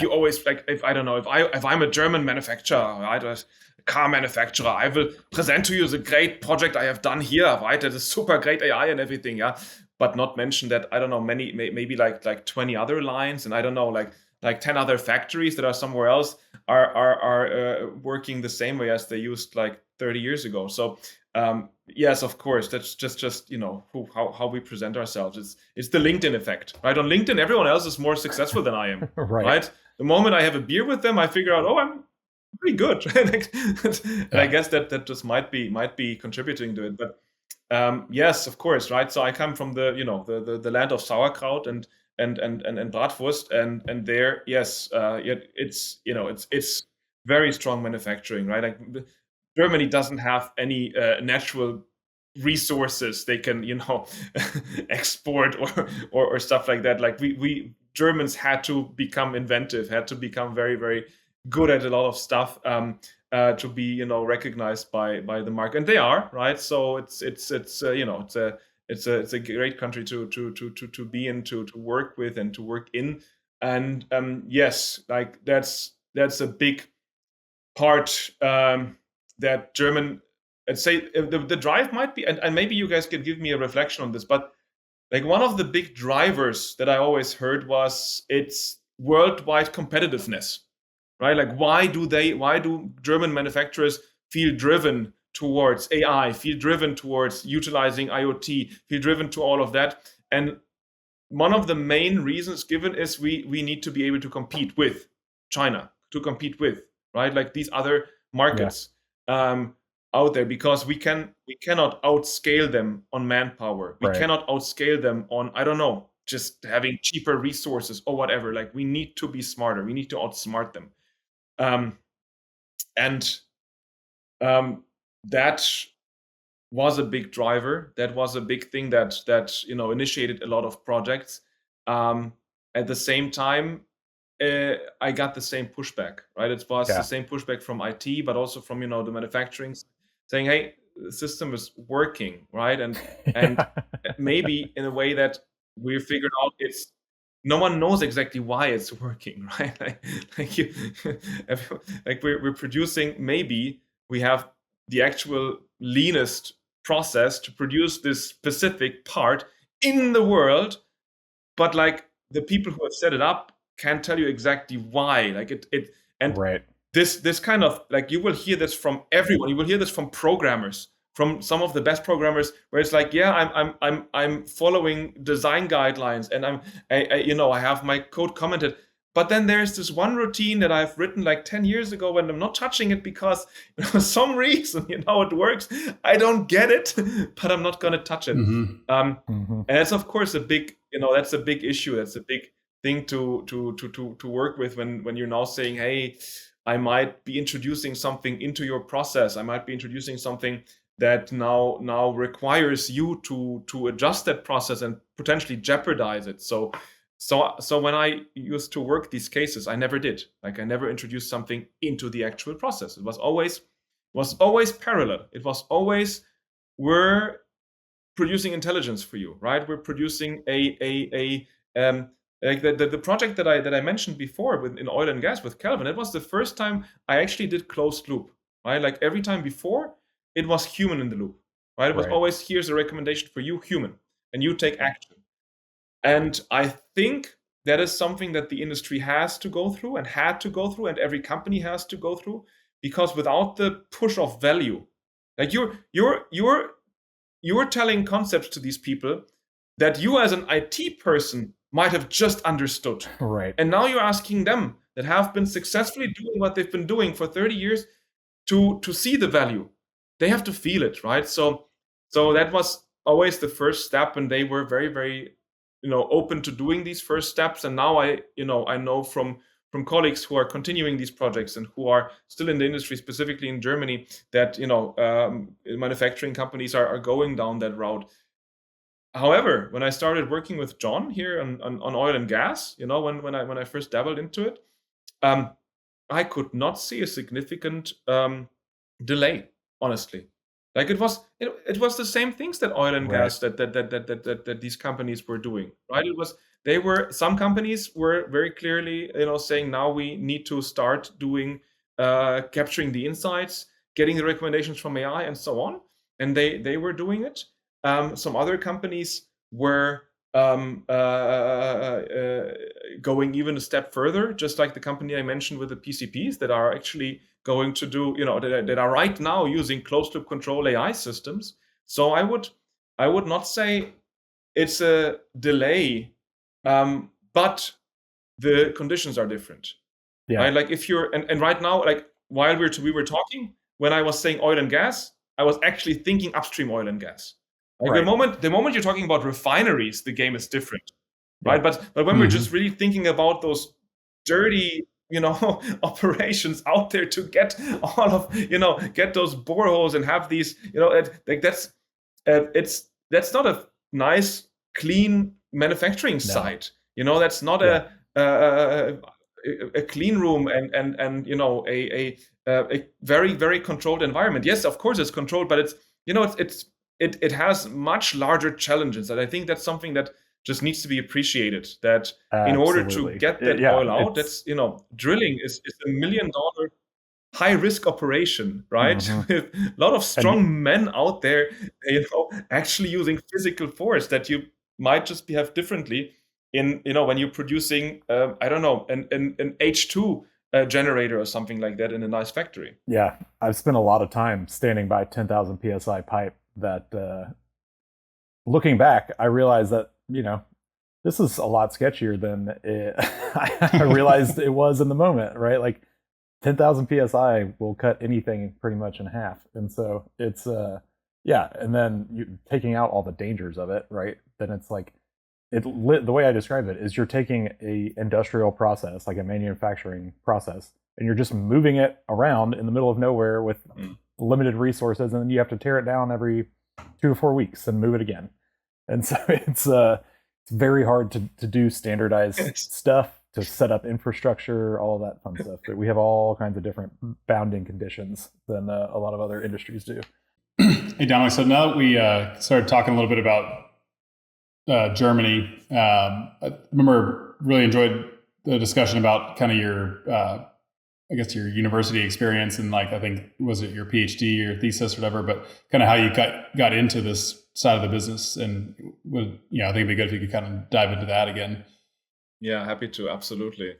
S4: You always, like, if I'm a German manufacturer, right, a car manufacturer, I will present to you the great project I have done here, right? That is super great AI and everything, but not mention that, I don't know, maybe like 20 other lines, and I don't know, like 10 other factories that are somewhere else are working the same way as they used like 30 years ago. So yes, of course, that's just how we present ourselves. It's the LinkedIn effect, right? On LinkedIn, everyone else is more successful than I am, right? The moment I have a beer with them, I figure out, oh, I'm pretty good. And I guess that just might be contributing to it. But yes, of course, right? So I come from the land of sauerkraut and bratwurst, and there, yes, it's very strong manufacturing, right? Like, Germany doesn't have any natural resources they can, export or stuff like that. Like, we Germans had to become inventive, had to become very, very good at a lot of stuff to be, recognized by the market, and they are, right? So it's a great country to be in, to work with and to work in, and yes, like that's a big part that German let's say the drive might be, and maybe you guys can give me a reflection on this, but like one of the big drivers that I always heard was it's worldwide competitiveness, right? Like why do German manufacturers feel driven towards AI, feel driven towards utilizing IoT, feel driven to all of that? And one of the main reasons given is we need to be able to compete with China, to compete with, right? Like these other markets out there, because we cannot outscale them on manpower. We cannot outscale them on, I don't know, just having cheaper resources or whatever. Like we need to be smarter. We need to outsmart them. That was a big driver. That was a big thing that initiated a lot of projects. At the same time, I got the same pushback, right? It was the same pushback from IT, but also from the manufacturing, saying, "Hey, the system is working, right?" And maybe in a way that we figured out no one knows exactly why it's working, right? Like we're producing. Maybe we have the actual leanest process to produce this specific part in the world, but like the people who have set it up can't tell you exactly why. Like this kind of, like, you will hear this from everyone. You will hear this from programmers, from some of the best programmers, where it's like, I'm following design guidelines, and I have my code commented. But then there's this one routine that I've written like 10 years ago, and I'm not touching it because for some reason, it works. I don't get it, but I'm not going to touch it. And that's, of course, a big, that's a big issue. That's a big thing to work with when you're now saying, hey, I might be introducing something into your process. I might be introducing something that now requires you to adjust that process and potentially jeopardize it. So when I used to work these cases, I never did. Like I never introduced something into the actual process. It was always parallel. It was always, we're producing intelligence for you, right? We're producing like the project that I mentioned before in oil and gas with Kelvin. It was the first time I actually did closed loop, right? Like every time before, it was human in the loop, right? It was always, here's a recommendation for you, human, and you take action. And I think that is something that the industry has to go through and had to go through, and every company has to go through, because without the push of value, like you're telling concepts to these people that you as an IT person might have just understood.
S1: Right.
S4: And now you're asking them that have been successfully doing what they've been doing for 30 years to see the value. They have to feel it, right? So that was always the first step, and they were very, very open to doing these first steps. And now I know from colleagues who are continuing these projects and who are still in the industry, specifically in Germany, that manufacturing companies are going down that route. However, when I started working with John here on oil and gas, when I first dabbled into it, I could not see a significant delay, honestly. Like it was the same things that oil and gas that these companies were doing, right? Some companies were very clearly saying, now we need to start doing capturing the insights, getting the recommendations from AI, and so on, and they were doing it. Some other companies were going even a step further, just like the company I mentioned with the PCPs, that are actually going to do, that are right now using closed loop control AI systems. So I would not say it's a delay, but the conditions are different.
S1: Yeah.
S4: Right? Like if you're, and right now, like while we were talking, when I was saying oil and gas, I was actually thinking upstream oil and gas. Like the moment you're talking about refineries, the game is different, right? But when we're just really thinking about those dirty, operations out there to get all of, get those boreholes and have these, like that's not a nice, clean manufacturing site. That's not a clean room and a very, very controlled environment. Yes, of course it's controlled, but it has much larger challenges, and I think that's something that just needs to be appreciated. That in order to get that oil out, that's drilling is $1 million high risk operation, right?
S1: Mhm.
S4: With a lot of strong men out there, actually using physical force that you might just behave differently in, when you're producing, I don't know, an H2 generator or something like that in a nice factory.
S1: Yeah, I've spent a lot of time standing by 10,000 psi pipe that looking back, I realized that, this is a lot sketchier than I realized it was in the moment, right? Like 10,000 psi will cut anything pretty much in half. And so it's, yeah. And then you taking out all the dangers of it, right? Then it's like, the way I describe it is you're taking a industrial process, like a manufacturing process, and you're just moving it around in the middle of nowhere with limited resources. And then you have to tear it down every 2 or 4 weeks and move it again. And so it's very hard to do standardized stuff, to set up infrastructure, all of that fun stuff. But we have all kinds of different bounding conditions than a lot of other industries do.
S2: Hey, Dominic, so now that we started talking a little bit about Germany, I remember really enjoyed the discussion about kind of your, I guess, your university experience and I think, was it your PhD or thesis or whatever, but kind of how you got into this side of the business. And I think it'd be good if you could kind of dive into that again.
S4: Yeah, happy to. Absolutely.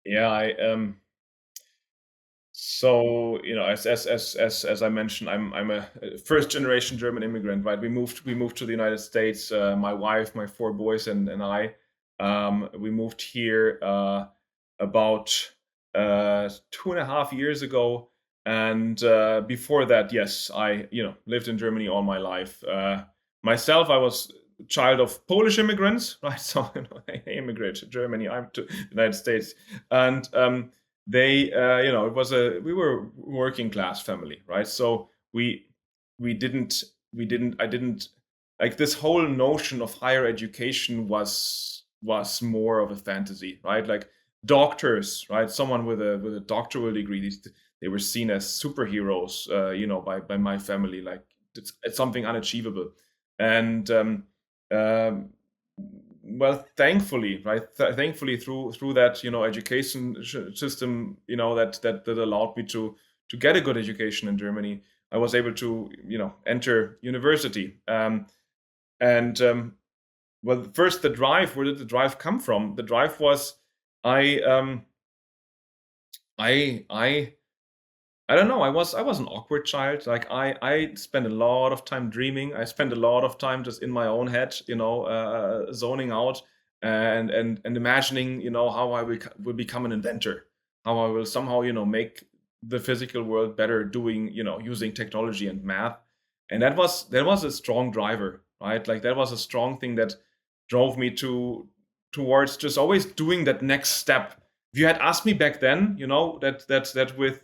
S4: Yeah, I so as I mentioned, I'm a first generation German immigrant, right? We moved to the United States. My wife, my 4 boys, and I. We moved here about 2.5 years ago, and before that, yes, I lived in Germany all my life. Myself, I was a child of Polish immigrants, right? So I immigrated to Germany. I'm to the United States, and they, we were a working class family, right? So I didn't like this whole notion of higher education was more of a fantasy, right? Like doctors, right? Someone with a doctoral degree, they were seen as superheroes, by my family. Like it's something unachievable. And well, thankfully, right? Thankfully, through that education system, that allowed me to get a good education in Germany, I was able to enter university. Well, first the drive. Where did the drive come from? The drive was I don't know. I was an awkward child. Like I spent a lot of time dreaming. I spent a lot of time just in my own head, zoning out and imagining, how I will become an inventor, how I will somehow, make the physical world better doing, using technology and math. And that was a strong driver, right? Like that was a strong thing that drove me towards just always doing that next step. If you had asked me back then, that with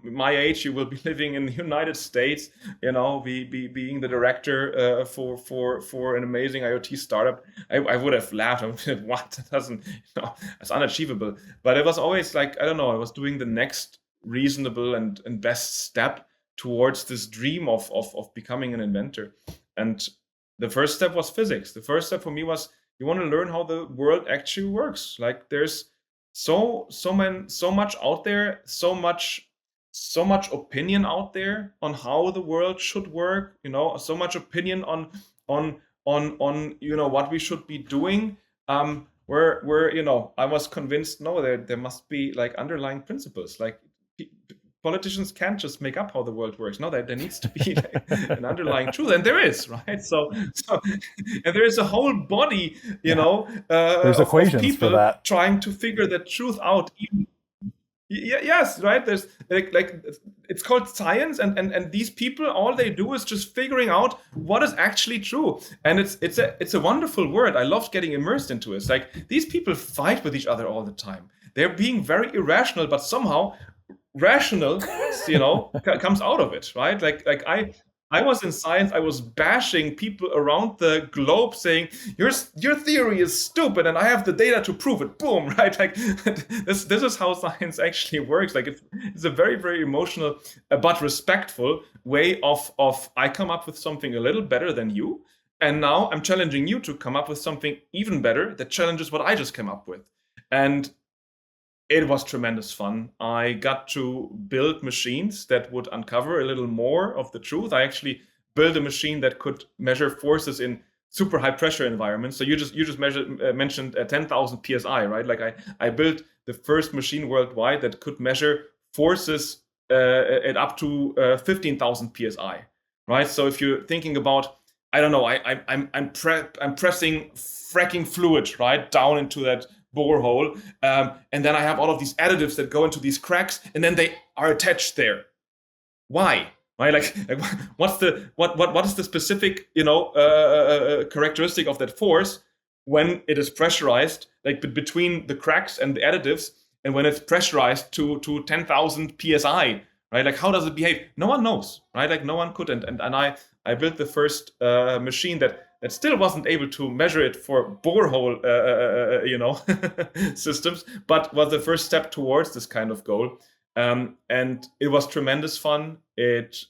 S4: my age you will be living in the United States, being the director for an amazing IoT startup, I would have laughed. I would have said, what? That doesn't, that's unachievable. But it was always like, I don't know, I was doing the next reasonable and best step towards this dream of becoming an inventor. And the first step was physics. The first step for me was, you want to learn how the world actually works. Like there's so much out there, so much opinion out there on how the world should work, so much opinion on what we should be doing, where I was convinced, no, there must be like underlying principles. Like politicians can't just make up how the world works. No, there needs to be like an underlying truth, and there is, right? So and there is a whole body,
S1: there's
S4: of
S1: equations
S4: people
S1: for that,
S4: trying to figure the truth out. Yes, right. There's like it's called science, and these people, all they do is just figuring out what is actually true. And it's a wonderful word. I loved getting immersed into it. It's like these people fight with each other all the time. They're being very irrational, but somehow rational, comes out of it, right? Like I was in science, I was bashing people around the globe saying, your theory is stupid and I have the data to prove it. Boom, right? Like this is how science actually works. Like it's a very, very emotional but respectful way of I come up with something a little better than you, and now I'm challenging you to come up with something even better that challenges what I just came up with. And it was tremendous fun. I got to build machines that would uncover a little more of the truth. I actually built a machine that could measure forces in super high pressure environments. So you just mentioned 10,000 psi, right? Like I built the first machine worldwide that could measure forces at up to 15,000 psi, right? So if you're thinking about, I don't know, I'm pressing fracking fluid right down into that borehole, and then I have all of these additives that go into these cracks, and then they are attached there. Why? Right? Like what is the specific characteristic of that force when it is pressurized, like between the cracks and the additives, and when it's pressurized to 10,000 psi, right? Like how does it behave? No one knows, right? Like no one could, and I built the first machine that still wasn't able to measure it for borehole, systems, but was the first step towards this kind of goal. And it was tremendous fun. It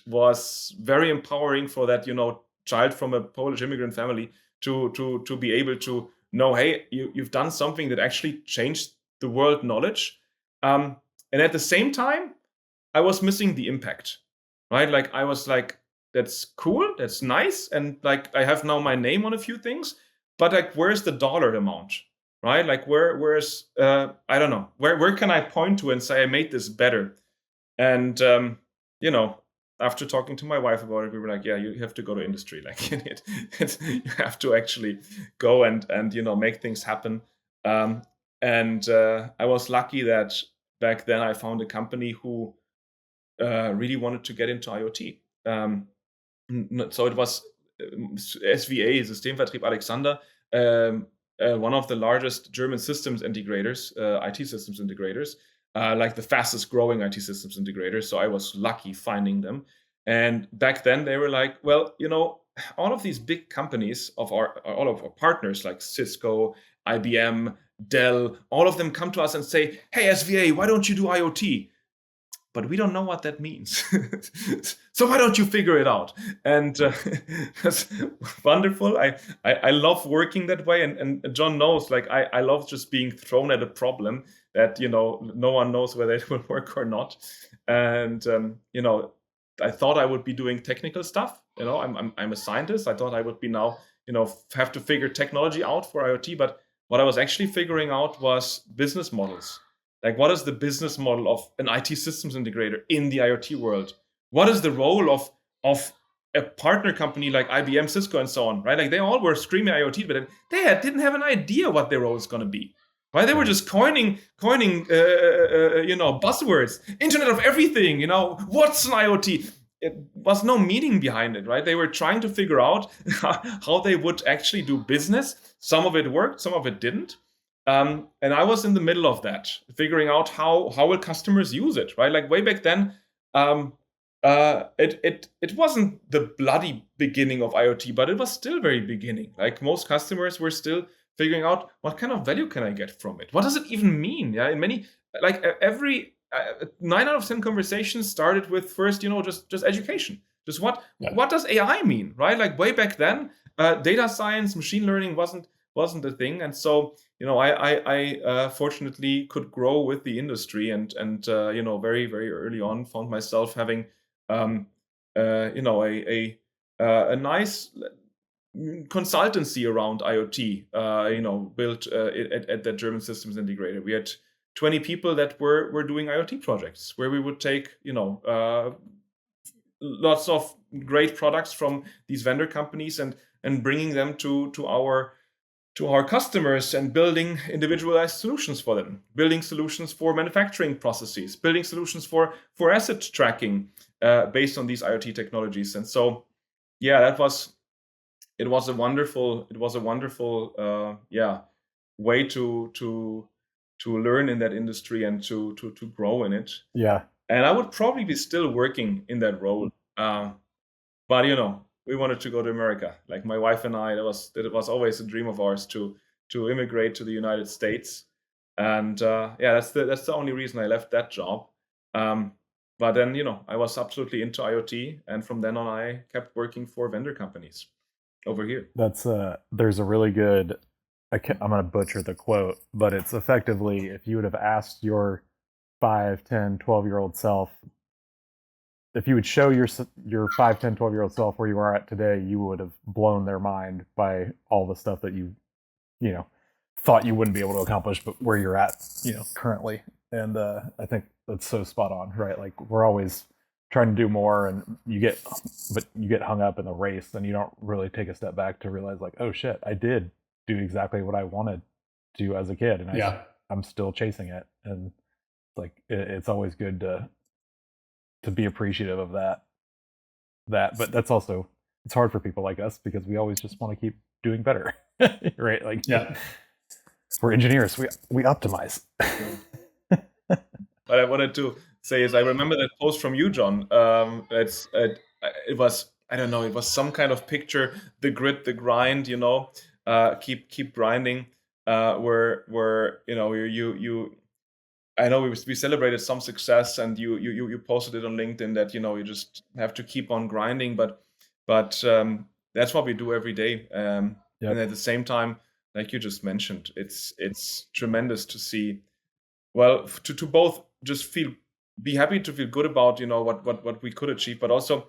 S4: was very empowering for that, child from a Polish immigrant family to be able to know, hey, you've done something that actually changed the world knowledge. And at the same time, I was missing the impact, right? Like I was like, that's cool, that's nice, and like I have now my name on a few things, but like where's the dollar amount, right? Like where's I don't know, where can I point to and say I made this better? And after talking to my wife about it, we were like, yeah, you have to go to industry, like you have to actually go and make things happen. And I was lucky that back then I found a company who really wanted to get into IoT. So it was SVA, Systemvertrieb Alexander, one of the largest German systems integrators, IT systems integrators, like the fastest growing IT systems integrators. So I was lucky finding them. And back then they were like, well, all of these big companies all of our partners like Cisco, IBM, Dell, all of them come to us and say, hey, SVA, why don't you do IoT? But we don't know what that means. So why don't you figure it out? And that's wonderful. I love working that way. And John knows, like, I love just being thrown at a problem that, no one knows whether it will work or not. And, I thought I would be doing technical stuff. I'm a scientist. I thought I would be now, have to figure technology out for IoT. But what I was actually figuring out was business models. Like, what is the business model of an IT systems integrator in the IoT world? What is the role of a partner company like IBM, Cisco, and so on, right? Like, they all were screaming IoT, but they didn't have an idea what their role is going to be, right? They were just coining buzzwords, Internet of Everything, what's an IoT? It was no meaning behind it, right? They were trying to figure out how they would actually do business. Some of it worked, some of it didn't. And I was in the middle of that, figuring out how will customers use it, right? Like way back then, it wasn't the bloody beginning of IoT, but it was still very beginning. Like most customers were still figuring out what kind of value can I get from it? What does it even mean? Yeah, in many, like every 9 out of 10 conversations started with first, just education. Just what does AI mean, right? Like way back then, data science, machine learning wasn't a thing, and so I fortunately could grow with the industry, and very very early on found myself having a nice consultancy around IoT, built at that German systems integrator. We had 20 people that were doing IoT projects where we would take lots of great products from these vendor companies and bringing them to our customers and building individualized solutions for them, building solutions for manufacturing processes, building solutions for asset tracking based on these IoT technologies. And so, yeah, it was a wonderful way to learn in that industry and to grow in it.
S1: Yeah.
S4: And I would probably be still working in that role. But we wanted to go to America. Like my wife and I, it was always a dream of ours to immigrate to the United States. And that's the only reason I left that job. But then, I was absolutely into IoT, and from then on I kept working for vendor companies over here.
S1: There's a really good I'm going to butcher the quote, but it's effectively, if you would have asked your 5, 10, 12-year-old self, if you would show your 5, 10, 12-year-old self where you are at today, you would have blown their mind by all the stuff that you thought you wouldn't be able to accomplish, but where you're at, currently. And I think that's so spot on, right? Like, we're always trying to do more, and you get hung up in the race, and you don't really take a step back to realize, like, oh shit, I did do exactly what I wanted to as a kid, and I'm still chasing it. And like, it's always good to be appreciative of that. But that's also, it's hard for people like us because we always just want to keep doing better, right? Like, we're engineers, we optimize.
S4: What I wanted to say is, I remember that post from you, John. It was, I don't know, it was some kind of picture, the grit, the grind, keep grinding. Where you I know we celebrated some success, and you posted it on LinkedIn that you just have to keep on grinding, but that's what we do every day. And at the same time, like you just mentioned, it's tremendous to see. Well, to both just be happy to feel good about what we could achieve, but also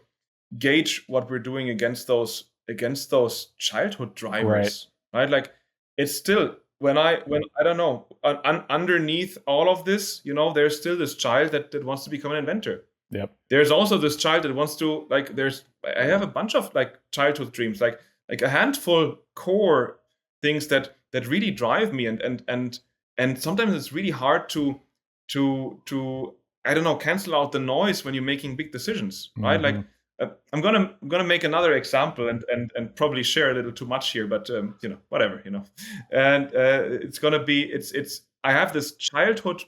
S4: gauge what we're doing against those childhood drivers, right? Like, it's still, when I don't know, underneath all of this, there's still this child that wants to become an inventor.
S1: Yep.
S4: There's also this child that wants to, like, I have a bunch of like childhood dreams, like a handful core things that really drive me, and sometimes it's really hard to I don't know, cancel out the noise when you're making big decisions, right? Like, I'm gonna make another example and probably share a little too much here, but whatever, and it's gonna be I have this childhood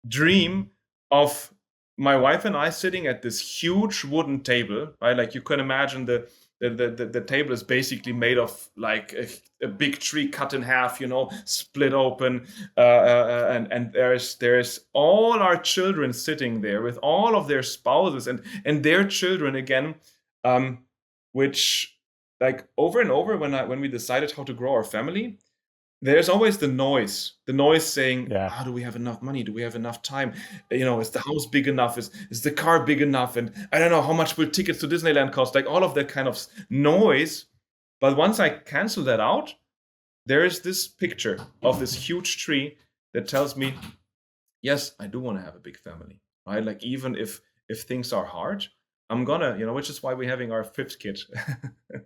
S4: dream of my wife and I sitting at this huge wooden table, right? Like, you can imagine the table is basically made of like a big tree cut in half, split open, and there's all our children sitting there with all of their spouses and their children again, which, like, over and over when we decided how to grow our family, there's always the noise saying, do we have enough money? Do we have enough time? Is the house big enough? Is the car big enough? And I don't know, how much will tickets to Disneyland cost? Like, all of that kind of noise. But once I cancel that out, there is this picture of this huge tree that tells me, yes, I do want to have a big family, right? Like, even if things are hard, I'm gonna, which is why we're having our 5th kid.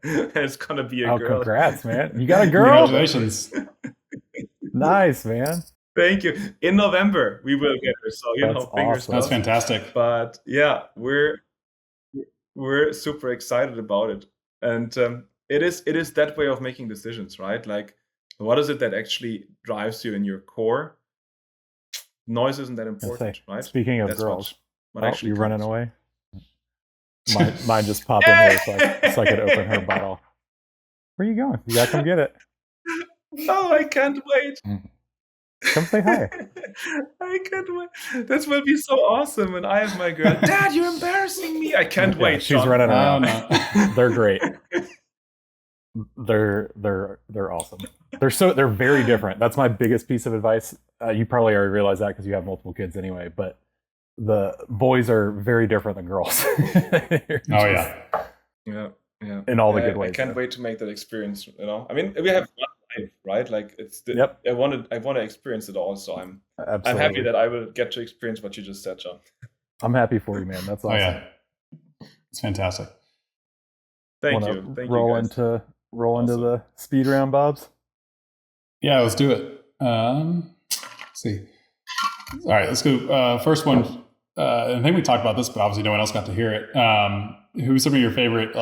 S4: It's gonna be a girl.
S1: Congrats, man. You got a girl?
S2: Congratulations.
S1: Nice, man.
S4: Thank you. In November, we will get her. So, fingers crossed.
S2: That's fantastic.
S4: But yeah, we're super excited about it. And it is that way of making decisions, right? Like, what is it that actually drives you in your core? Noise isn't that important, right?
S1: Speaking of girls,
S4: what actually
S1: you're running away? Mine just popped in here so I could open her bottle. Where are you going? You gotta come get it.
S4: No, I can't wait.
S1: Come say hi.
S4: I can't wait. This will be so awesome when I have my girl. Dad, you're embarrassing me. I can't wait.
S1: She's
S4: John.
S1: running around.
S2: No.
S1: They're great. They're awesome. They're very different. That's my biggest piece of advice. You probably already realize that because you have multiple kids anyway, but the boys are very different than girls.
S4: Yeah.
S1: In all the good ways.
S4: I can't wait to make that experience. I mean, we have one life, right? Like, it's I want to experience it all. So I'm happy that I will get to experience what you just said, John.
S1: I'm happy for you, man. That's awesome.
S2: Oh yeah, it's fantastic.
S4: Thank you.
S1: Roll into the speed round, Bobs.
S2: Yeah, let's do it. Let's see. All right, let's go. First one. I think we talked about this, but obviously no one else got to hear it. Who's some of your favorite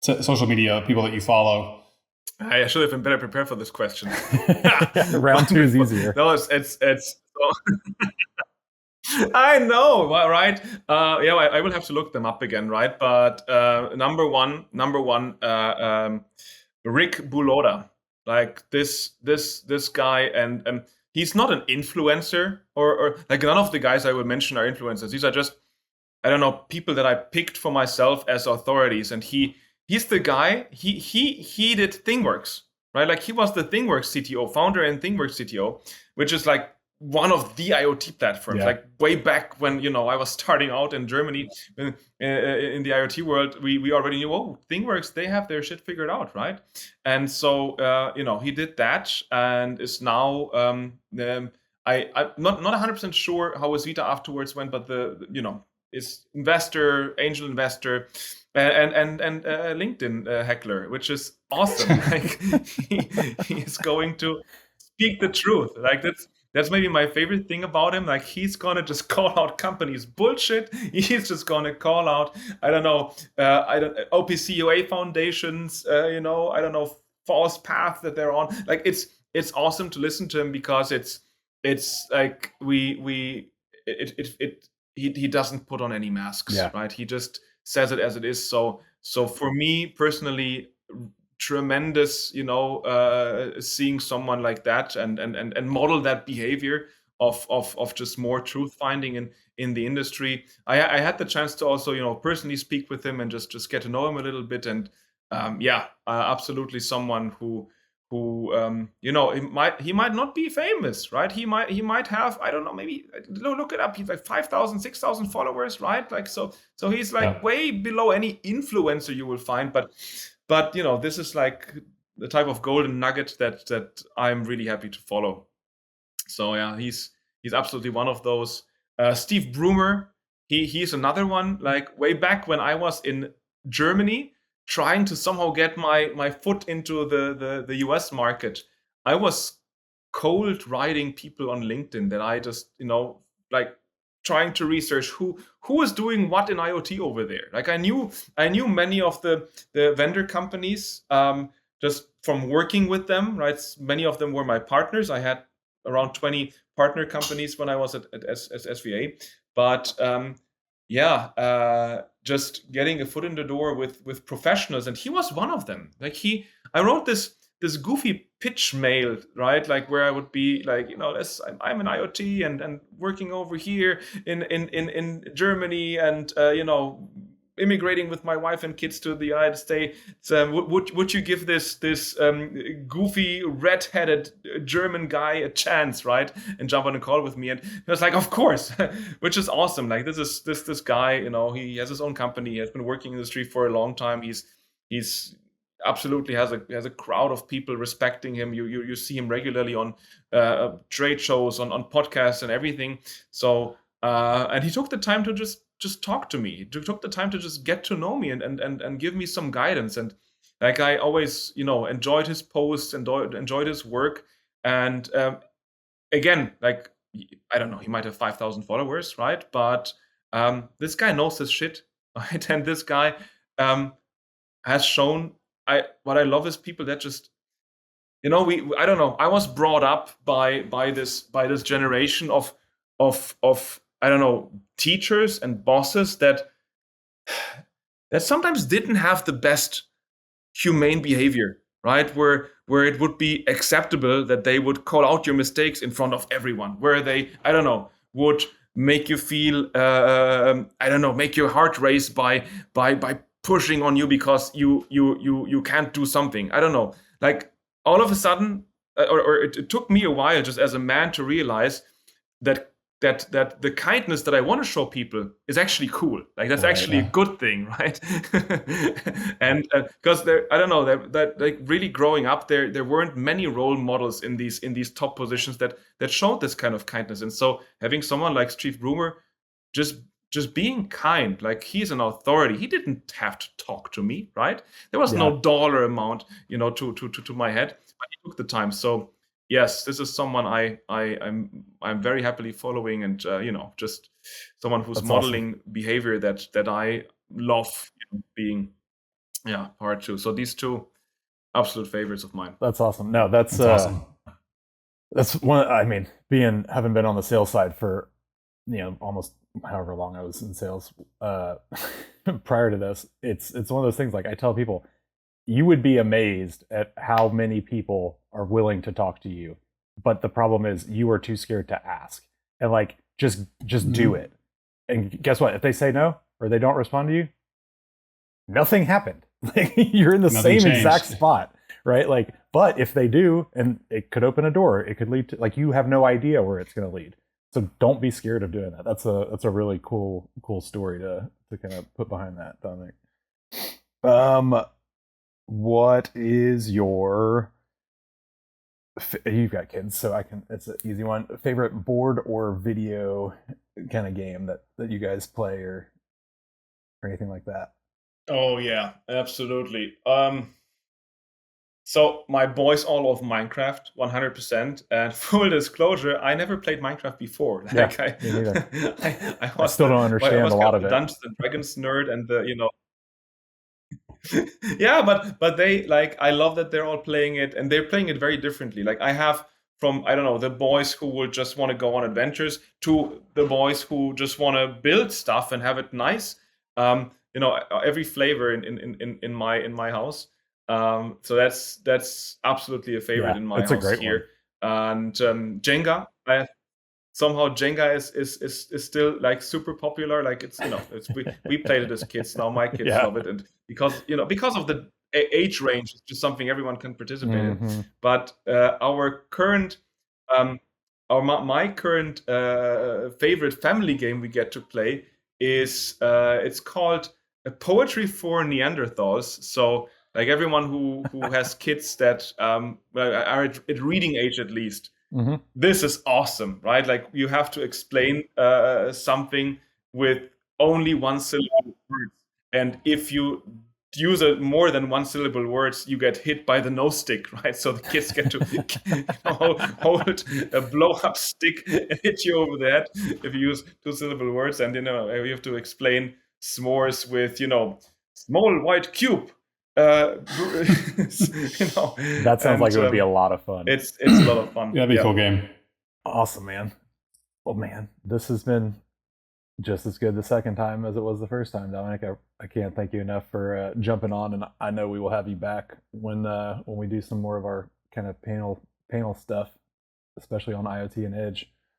S2: social media people that you follow?
S4: I should have been better prepared for this question.
S1: Round 2 is easier.
S4: No, it's I know, right? I will have to look them up again, right? But number one, Rick Buloda, like this guy, and he's not an influencer or like none of the guys I will mention are influencers. These are just, I don't know, people that I picked for myself as authorities. And he's the guy. He did ThingWorks, right? Like he was the ThingWorks CTO, founder and ThingWorks CTO, which is like one of the IoT platforms, like way back when, I was starting out in Germany in the IoT world, we already knew, ThingWorks, they have their shit figured out, right? And so, he did that and is now, I'm not 100% sure how his Vita afterwards went, but is angel investor, and LinkedIn heckler, which is awesome. Like he is going to speak the truth. Like that's maybe my favorite thing about him. Like he's gonna just call out companies bullshit. He's just gonna call out, OPCUA foundations, I don't know, false path that they're on. Like it's awesome to listen to him because it's like he doesn't put on any masks, right? He just says it as it is. So for me personally, tremendous, seeing someone like that and model that behavior of just more truth finding in the industry. I had the chance to also, personally speak with him and just get to know him a little bit. And absolutely someone who he might not be famous, right? He might have, I don't know, maybe look it up. He's like 5,000, 6,000 followers, right? Like so he's like way below any influencer you will find, but this is like the type of golden nugget that I'm really happy to follow. So yeah, he's absolutely one of those. Steve Broomer, he's another one. Like way back when I was in Germany, trying to somehow get my foot into the US market, I was cold writing people on LinkedIn that I just, like trying to research who is doing what in IoT over there. Like I knew many of the vendor companies just from working with them, right? Many of them were my partners. I had around 20 partner companies when I was at SVA. But just getting a foot in the door with professionals, and he was one of them. Like I wrote this goofy pitch mail, right? Like where I would be like, I'm an IoT and working over here in Germany, and immigrating with my wife and kids to the United States. Would you give this goofy red-headed German guy a chance, right? And jump on a call with me? And he was like, of course, which is awesome. Like this guy, he has his own company. He has been working in the industry for a long time. He's absolutely has a crowd of people respecting him. You see him regularly on trade shows, on podcasts and everything. So and he took the time to just talk to me. He took the time to just get to know me and give me some guidance. And like I always, enjoyed his posts, enjoyed his work. And again, like I don't know, he might have 5,000 followers, right? But this guy knows his shit, right? And this guy has shown. What I love is people that just, I don't know. I was brought up by this generation of I don't know, teachers and bosses that sometimes didn't have the best humane behavior, right? Where it would be acceptable that they would call out your mistakes in front of everyone, where they, I don't know, would make you feel, I don't know, make your heart race by pushing on you because you can't do something. I don't know. Like all of a sudden, or it took me a while just as a man to realize that the kindness that I want to show people is actually cool. Like that's actually a good thing, right? And because I don't know, that like really growing up there weren't many role models in these top positions that showed this kind of kindness. And so having someone like Steve Broomer just being kind, like he's an authority. He didn't have to talk to me, right? There was no dollar amount, to my head, but he took the time. So yes, this is someone I'm very happily following, and just someone who's That's modeling awesome. Behavior that I love being part too. So these two absolute favorites of mine.
S1: That's awesome. No, that's awesome. That's one. I mean, having been on the sales side for almost however long I was in sales prior to this, it's one of those things. Like I tell people, you would be amazed at how many people are willing to talk to you, but the problem is you are too scared to ask, and like just do it. And guess what? If they say no or they don't respond to you, nothing happened. Like you're in the same exact spot, right? Like, but if they do, and it could open a door, it could lead to, like, you have no idea where it's going to lead. So don't be scared of doing that. That's a really cool story to kind of put behind that, Dominic. What is your, you've got kids, so it's an easy one. Favorite board or video kind of game that you guys play or anything like that?
S4: Oh yeah, absolutely. So my boys all love Minecraft 100%. And full disclosure, I never played Minecraft before. Like
S1: Yeah, me neither.
S4: I
S1: still don't understand a lot of it.
S4: Dungeons and Dragons nerd, and yeah, but they, like, I love that they're all playing it, and they're playing it very differently. Like, I have from, I don't know, the boys who will just want to go on adventures to the boys who just want to build stuff and have it nice. Every flavor in my house. So that's absolutely a favorite in my house. It's a great here. And Jenga, somehow Jenga is still like super popular. Like, it's we played it as kids. Now my kids love it, and because of the age range, it's just something everyone can participate in. But my current favorite family game we get to play is it's called Poetry for Neanderthals. So, like, everyone who has kids that are at reading age at least, this is awesome, right? Like, you have to explain something with only one syllable words, and if you use more than one syllable words, you get hit by the nose stick, right? So the kids get to hold a blow up stick and hit you over the head if you use two syllable words, and you have to explain s'mores with small white cube.
S1: That sounds like it would be a lot of fun.
S4: It's a lot of fun.
S2: Yeah, that'd be a cool game.
S1: Awesome, man. Well, man, this has been just as good the second time as it was the first time, Dominic. I can't thank you enough for jumping on, and I know we will have you back when we do some more of our kind of panel stuff, especially on IoT and Edge.